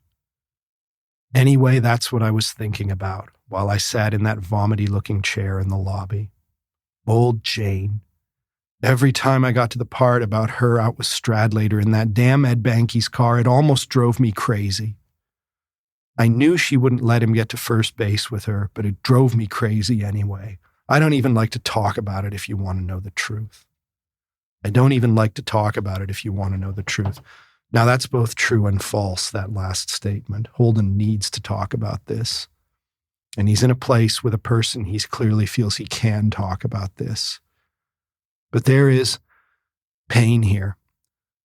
Anyway, that's what I was thinking about while I sat in that vomity-looking chair in the lobby. Old Jane. Every time I got to the part about her out with Stradlater in that damn Ed Banky's car, it almost drove me crazy. I knew she wouldn't let him get to first base with her, but it drove me crazy anyway. I don't even like to talk about it if you want to know the truth. I don't even like to talk about it if you want to know the truth. Now, that's both true and false, that last statement. Holden needs to talk about this. And he's in a place with a person he clearly feels he can talk about this. But there is pain here.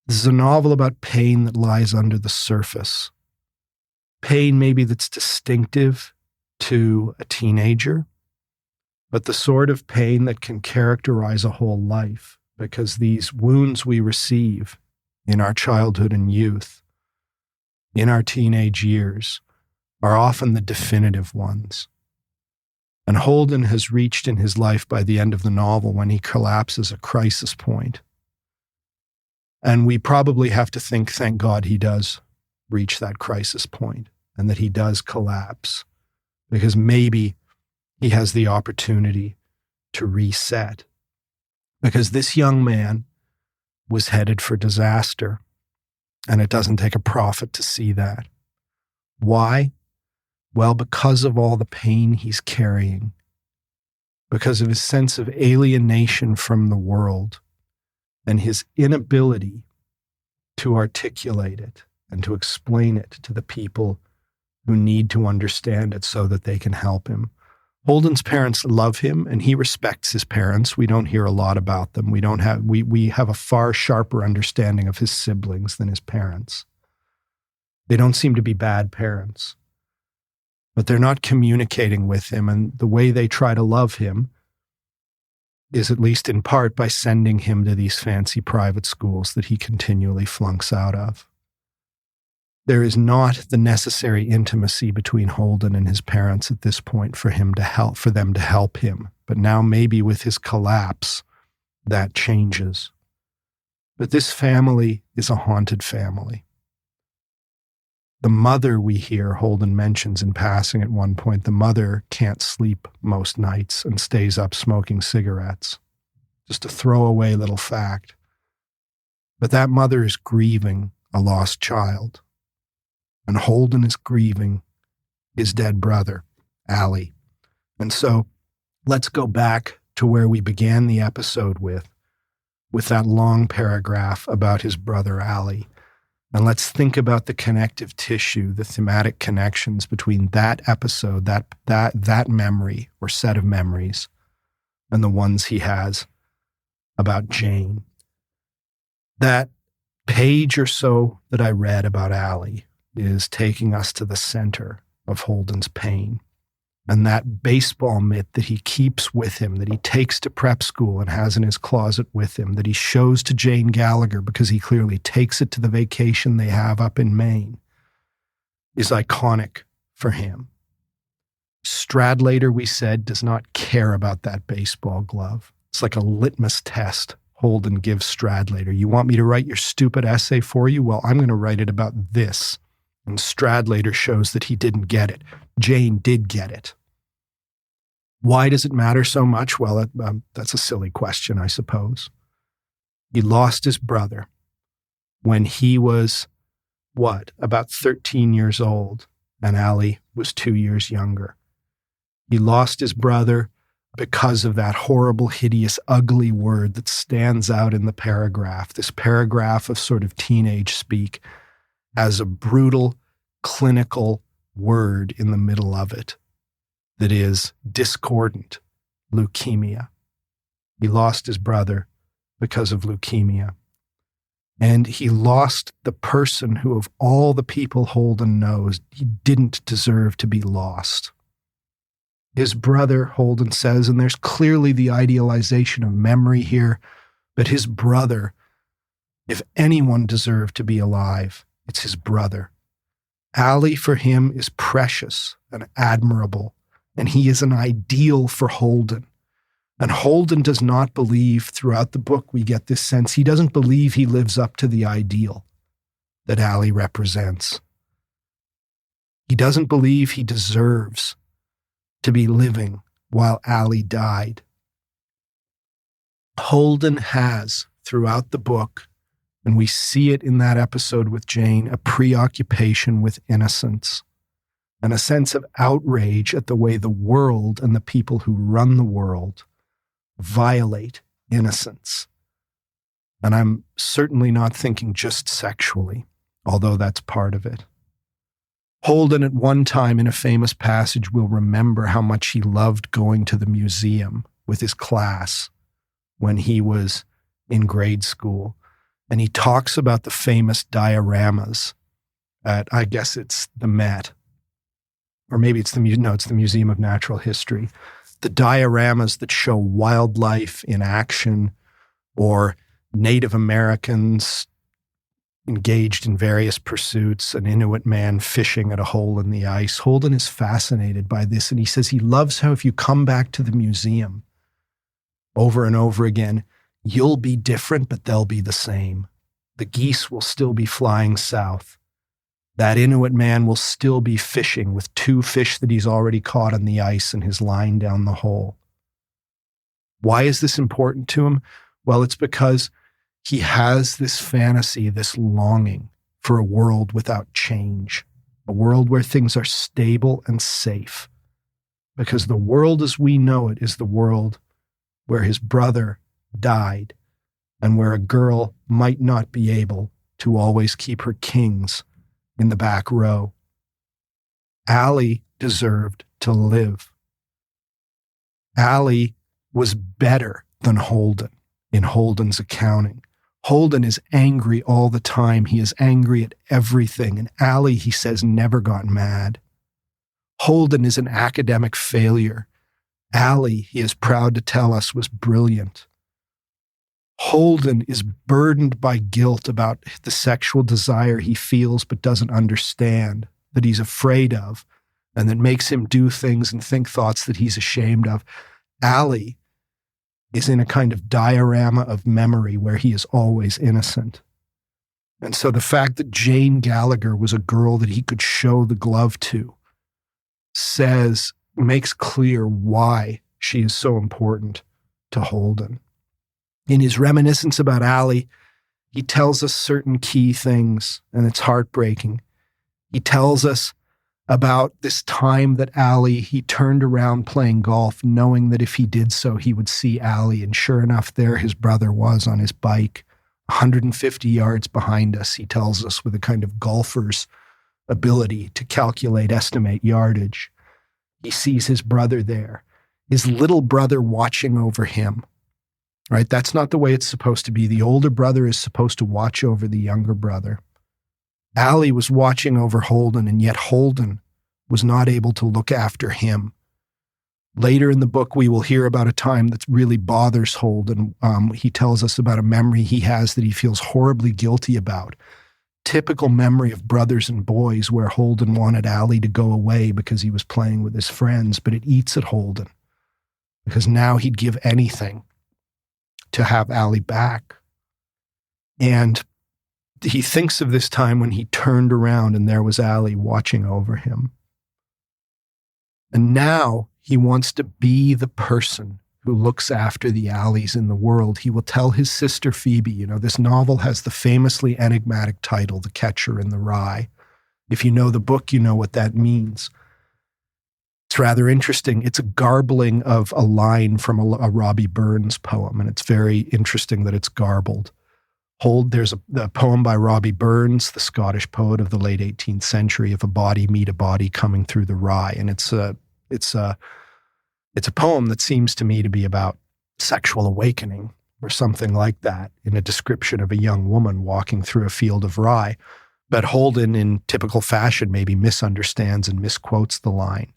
This is a novel about pain that lies under the surface. Pain maybe that's distinctive to a teenager, but the sort of pain that can characterize a whole life, because these wounds we receive in our childhood and youth, in our teenage years, are often the definitive ones. And Holden has reached in his life by the end of the novel when he collapses a crisis point. And we probably have to think, thank God he does reach that crisis point and that he does collapse, because maybe he has the opportunity to reset. Because this young man was headed for disaster, and it doesn't take a prophet to see that. Why? Well, because of all the pain he's carrying, because of his sense of alienation from the world and his inability to articulate it and to explain it to the people who need to understand it so that they can help him. Holden's parents love him and he respects his parents. We don't hear a lot about them. We have a far sharper understanding of his siblings than his parents. They don't seem to be bad parents, but they're not communicating with him, and the way they try to love him is at least in part by sending him to these fancy private schools that he continually flunks out of. There is not the necessary intimacy between Holden and his parents at this point for them to help him. But now maybe with his collapse, that changes. But this family is a haunted family. The mother, we hear Holden mentions in passing at one point, the mother can't sleep most nights and stays up smoking cigarettes. Just a throwaway little fact. But that mother is grieving a lost child. And Holden is grieving his dead brother, Allie. And so let's go back to where we began the episode with that long paragraph about his brother, Allie. And let's think about the connective tissue, the thematic connections between that episode, that memory or set of memories, and the ones he has about Jane. That page or so that I read about Allie is taking us to the center of Holden's pain. And that baseball mitt that he keeps with him, that he takes to prep school and has in his closet with him, that he shows to Jane Gallagher because he clearly takes it to the vacation they have up in Maine, is iconic for him. Stradlater, we said, does not care about that baseball glove. It's like a litmus test Holden gives Stradlater. You want me to write your stupid essay for you? Well, I'm going to write it about this. And Stradlater shows that he didn't get it. Jane did get it. Why does it matter so much? Well, that's a silly question, I suppose. He lost his brother when he was, about 13 years old, and Allie was 2 years younger. He lost his brother because of that horrible, hideous, ugly word that stands out in the paragraph. This paragraph of sort of teenage speak has a brutal, clinical word in the middle of it that is discordant: leukemia. He lost his brother because of leukemia. And he lost the person who, of all the people Holden knows, he didn't deserve to be lost. His brother, Holden says, and there's clearly the idealization of memory here, but his brother, if anyone deserved to be alive, it's his brother. Allie, for him, is precious and admirable, and he is an ideal for Holden. And Holden does not believe, throughout the book we get this sense, he doesn't believe he lives up to the ideal that Allie represents. He doesn't believe he deserves to be living while Allie died. Holden has, throughout the book, and we see it in that episode with Jane, a preoccupation with innocence and a sense of outrage at the way the world and the people who run the world violate innocence. And I'm certainly not thinking just sexually, although that's part of it. Holden, at one time in a famous passage, will remember how much he loved going to the museum with his class when he was in grade school. And he talks about the famous dioramas at, I guess it's the Met, or maybe it's the Museum of Natural History. The dioramas that show wildlife in action or Native Americans engaged in various pursuits, an Inuit man fishing at a hole in the ice. Holden is fascinated by this, and he says he loves how if you come back to the museum over and over again, you'll be different, but they'll be the same. The geese will still be flying south. That Inuit man will still be fishing with 2 fish that he's already caught on the ice and his line down the hole. Why is this important to him? Well, it's because he has this fantasy, this longing for a world without change. a world where things are stable and safe. Because the world as we know it is the world where his brother died and where a girl might not be able to always keep her kings in the back row. Allie deserved to live. Allie was better than Holden in Holden's accounting. Holden is angry all the time. He is angry at everything. And Allie, he says, never got mad. Holden is an academic failure. Allie, he is proud to tell us, was brilliant. Holden is burdened by guilt about the sexual desire he feels but doesn't understand, that he's afraid of, and that makes him do things and think thoughts that he's ashamed of. Allie is in a kind of diorama of memory where he is always innocent. And so the fact that Jane Gallagher was a girl that he could show the glove to makes clear why she is so important to Holden. In his reminiscence about Allie, he tells us certain key things, and it's heartbreaking. He tells us about this time that Allie, he turned around playing golf, knowing that if he did so, he would see Allie. And sure enough, there his brother was on his bike, 150 yards behind us, he tells us, with a kind of golfer's ability to estimate yardage. He sees his brother there, his little brother watching over him, right? That's not the way it's supposed to be. The older brother is supposed to watch over the younger brother. Allie was watching over Holden, and yet Holden was not able to look after him. Later in the book, we will hear about a time that really bothers Holden. He tells us about a memory he has that he feels horribly guilty about. Typical memory of brothers and boys where Holden wanted Allie to go away because he was playing with his friends, but it eats at Holden because now he'd give anything to have Allie back. And he thinks of this time when he turned around and there was Allie watching over him. And now he wants to be the person who looks after the Allies in the world. He will tell his sister Phoebe, this novel has the famously enigmatic title, The Catcher in the Rye. If you know the book, you know what that means. It's rather interesting. It's a garbling of a line from a Robbie Burns poem, and it's very interesting that it's garbled. There's a poem by Robbie Burns, the Scottish poet of the late 18th century, If a Body Meet a Body Coming Through the Rye. And it's a poem that seems to me to be about sexual awakening or something like that, in a description of a young woman walking through a field of rye. But Holden, in typical fashion, maybe misunderstands and misquotes the line.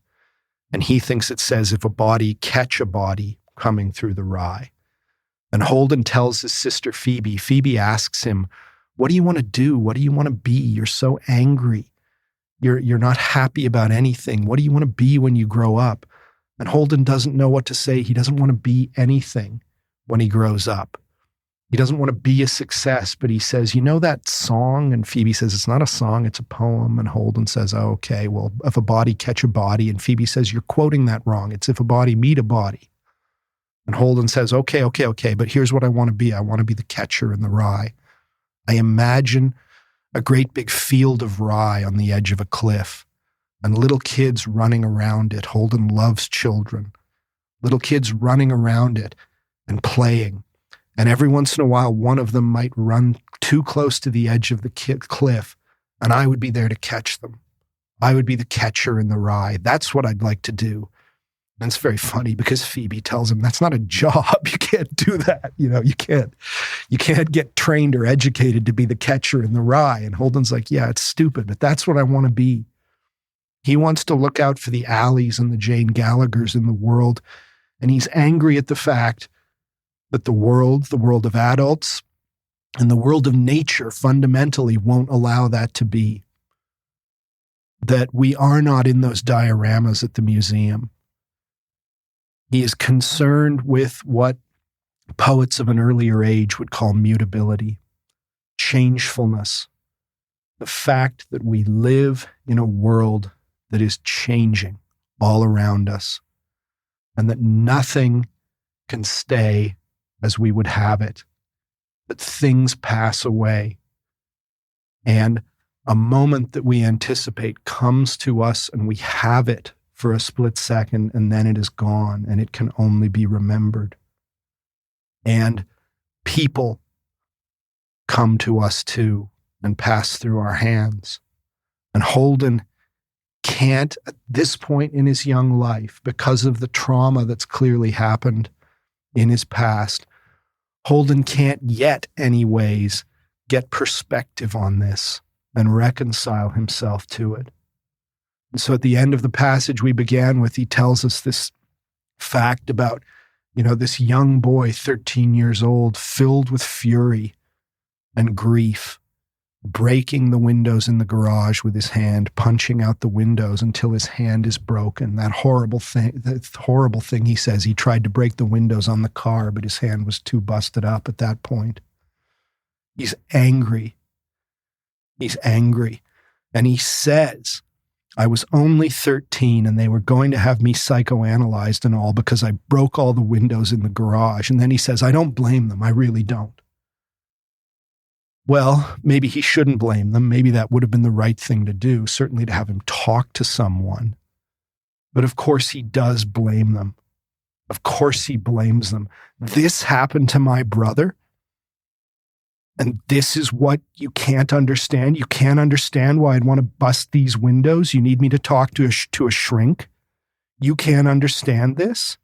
And he thinks it says, if a body catch a body coming through the rye. And Holden tells his sister Phoebe. Phoebe asks him, what do you want to do? What do you want to be? You're so angry. You're not happy about anything. What do you want to be when you grow up? And Holden doesn't know what to say. He doesn't want to be anything when he grows up. He doesn't want to be a success, but he says, you know that song? And Phoebe says, it's not a song, it's a poem. And Holden says, oh, okay, well, if a body catch a body. And Phoebe says, you're quoting that wrong. It's if a body meet a body. And Holden says, okay, but here's what I want to be. I want to be the catcher in the rye. I imagine a great big field of rye on the edge of a cliff and little kids running around it. Holden loves children. Little kids running around it and playing. And every once in a while, one of them might run too close to the edge of the cliff, and I would be there to catch them. I would be the catcher in the rye. That's what I'd like to do. And it's very funny because Phoebe tells him that's not a job. You can't do that. You can't get trained or educated to be the catcher in the rye. And Holden's like, yeah, it's stupid, but that's what I want to be. He wants to look out for the Allies and the Jane Gallaghers in the world. And he's angry at the fact that the world of adults and the world of nature fundamentally won't allow that to be. That we are not in those dioramas at the museum. He is concerned with what poets of an earlier age would call mutability, changefulness, the fact that we live in a world that is changing all around us, and that nothing can stay as we would have it, that things pass away. And A moment that we anticipate comes to us and we have it for a split second, and then it is gone and it can only be remembered. And people come to us too and pass through our hands. And Holden can't, at this point in his young life, because of the trauma that's clearly happened in his past, Holden can't yet, anyways, get perspective on this and reconcile himself to it. And so at the end of the passage we began with, he tells us this fact about, this young boy, 13 years old, filled with fury and grief, breaking the windows in the garage with his hand, punching out the windows until his hand is broken. That horrible thing he says, he tried to break the windows on the car, but his hand was too busted up at that point. He's angry. He's angry. And he says, I was only 13 and they were going to have me psychoanalyzed and all because I broke all the windows in the garage. And then he says, I don't blame them. I really don't. Well, maybe he shouldn't blame them. Maybe that would have been the right thing to do, certainly to have him talk to someone. But of course he does blame them. Of course he blames them. This happened to my brother. And this is what you can't understand. You can't understand why I'd want to bust these windows. You need me to talk to a shrink. You can't understand this.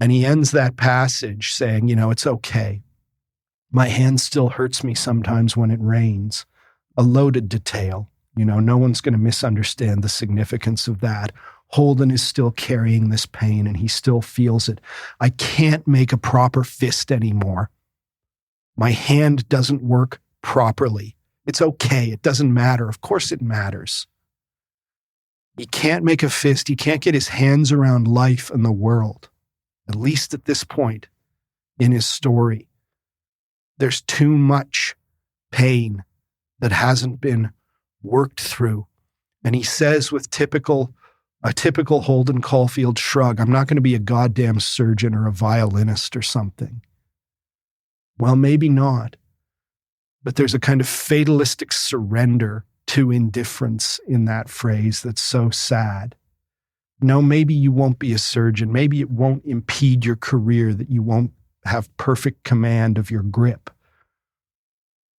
And he ends that passage saying, it's okay. My hand still hurts me sometimes when it rains. A loaded detail. No one's going to misunderstand the significance of that. Holden is still carrying this pain and he still feels it. I can't make a proper fist anymore. My hand doesn't work properly. It's okay. It doesn't matter. Of course it matters. He can't make a fist. He can't get his hands around life and the world, at least at this point in his story. There's too much pain that hasn't been worked through. And he says with a typical Holden Caulfield shrug, I'm not going to be a goddamn surgeon or a violinist or something. Well, maybe not. But there's a kind of fatalistic surrender to indifference in that phrase that's so sad. No, maybe you won't be a surgeon. Maybe it won't impede your career, that you won't have perfect command of your grip.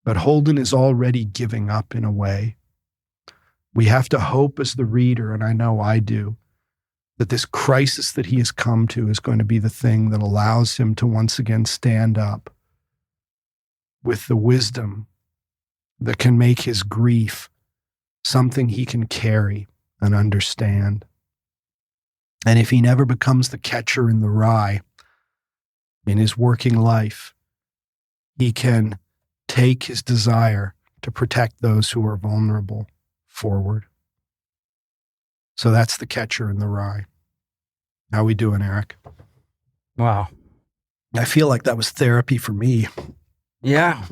But Holden is already giving up in a way. We have to hope as the reader, and I know I do, that this crisis that he has come to is going to be the thing that allows him to once again stand up with the wisdom that can make his grief something he can carry and understand. And if he never becomes the catcher in the rye in his working life, he can take his desire to protect those who are vulnerable forward. So that's the catcher in the rye. How we doing, Eric? Wow. I feel like that was therapy for me. Yeah.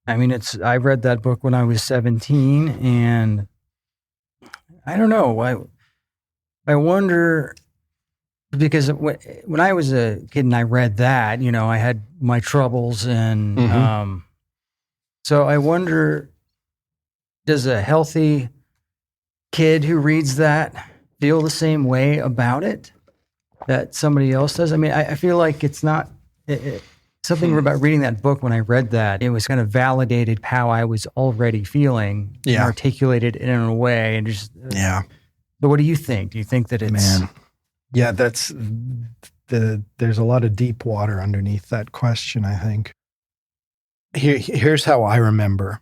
I mean, I read that book when I was 17 and I don't know. I wonder, because when I was a kid and I read that, I had my troubles and, so I wonder, does a healthy kid who reads that feel the same way about it that somebody else does? I mean, I feel like it's not, something about reading that book when I read that, it was kind of validated how I was already feeling, and articulated it in a way, and just yeah. So what do you think? Do you think that it's Yeah, there's a lot of deep water underneath that question, I think. Here's how I remember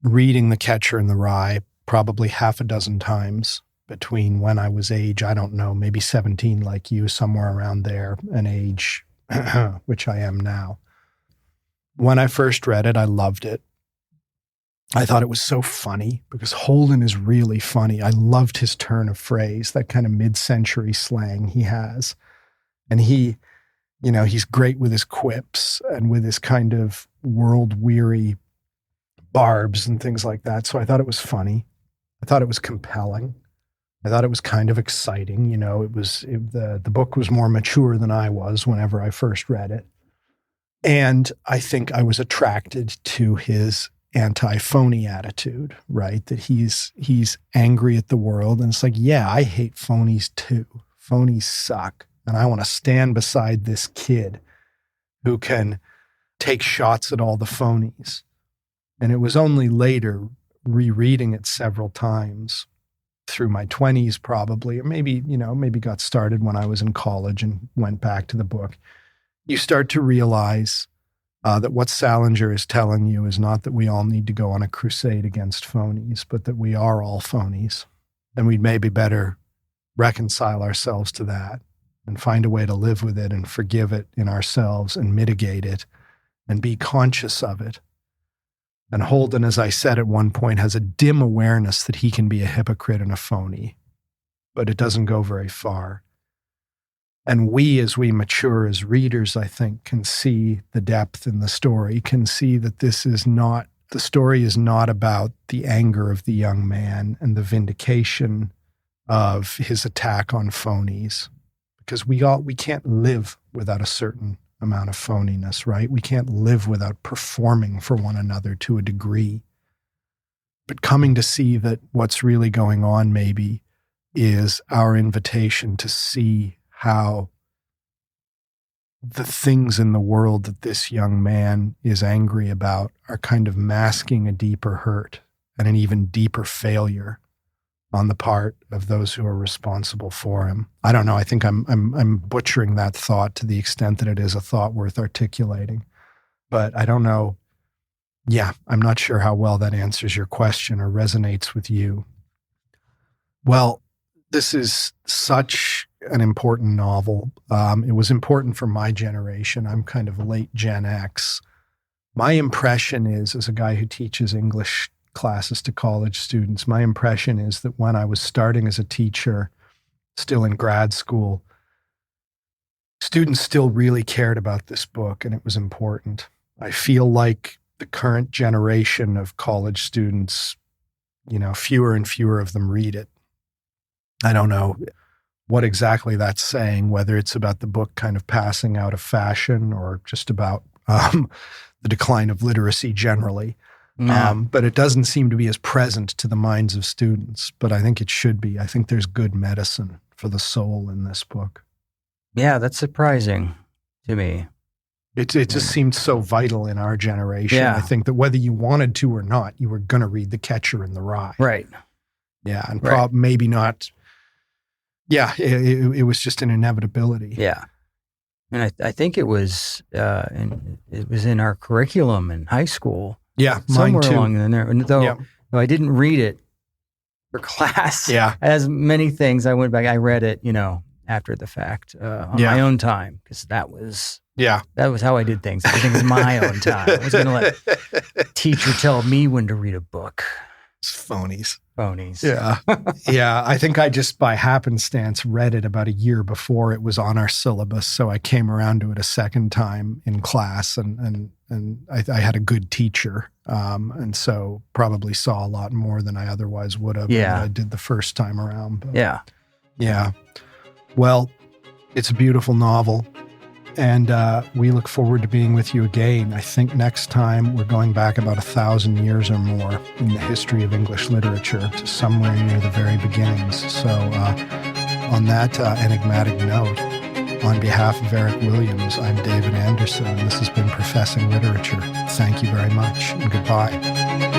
reading The Catcher in the Rye probably half a dozen times between when I was age, I don't know, maybe 17 like you, somewhere around there, and age which I am now. When I first read it, I loved it. I thought it was so funny because Holden is really funny. I loved his turn of phrase, that kind of mid-century slang he has. And he's great with his quips and with his kind of world-weary barbs and things like that. So I thought it was funny. I thought it was compelling. I thought it was kind of exciting. The book was more mature than I was whenever I first read it. And I think I was attracted to his anti-phony attitude, right? That he's angry at the world. And it's like, yeah, I hate phonies too. Phonies suck. And I want to stand beside this kid who can take shots at all the phonies. And it was only later, rereading it several times through my 20s probably, or maybe got started when I was in college and went back to the book. You start to realize that what Salinger is telling you is not that we all need to go on a crusade against phonies, but that we are all phonies. And we'd maybe better reconcile ourselves to that and find a way to live with it and forgive it in ourselves and mitigate it and be conscious of it. And Holden, as I said at one point, has a dim awareness that he can be a hypocrite and a phony, but it doesn't go very far. And we, as we mature as readers, I think, can see the depth in the story, can see that the story is not about the anger of the young man and the vindication of his attack on phonies, because we can't live without a certain amount of phoniness, right? We can't live without performing for one another to a degree. But coming to see that what's really going on maybe is our invitation to see how the things in the world that this young man is angry about are kind of masking a deeper hurt and an even deeper failure on the part of those who are responsible for him. I don't know. I think I'm butchering that thought to the extent that it is a thought worth articulating, but I don't know. Yeah, I'm not sure how well that answers your question or resonates with you. Well, this is such an important novel. It was important for my generation. I'm kind of late Gen X. My impression is, as a guy who teaches English classes to college students, my impression is that when I was starting as a teacher, still in grad school, students still really cared about this book and it was important. I feel like the current generation of college students, fewer and fewer of them read it. I don't know what exactly that's saying, whether it's about the book kind of passing out of fashion or just about the decline of literacy generally. Yeah. But it doesn't seem to be as present to the minds of students, but I think it should be. I think there's good medicine for the soul in this book. Yeah, that's surprising to me. It just seemed so vital in our generation. Yeah. I think that whether you wanted to or not, you were going to read The Catcher in the Rye. Right. Yeah, and maybe not. Yeah, it was just an inevitability. Yeah. And I think it was in our curriculum in high school. Yeah, somewhere mine too. Along in there. And though I didn't read it for class, as many things, I went back. I read it, after the fact on my own time, because that was how I did things. Everything was my own time. I was going to let a teacher tell me when to read a book. It's phonies. Yeah. Yeah. I think I just by happenstance read it about a year before it was on our syllabus. So I came around to it a second time in class and I had a good teacher. And so probably saw a lot more than I otherwise would have than I did the first time around. But yeah. Well, it's a beautiful novel. And we look forward to being with you again. I think next time we're going back about 1,000 years or more in the history of English literature to somewhere near the very beginnings. So on that enigmatic note, on behalf of Eric Williams, I'm David Anderson, and this has been Professing Literature. Thank you very much, and goodbye.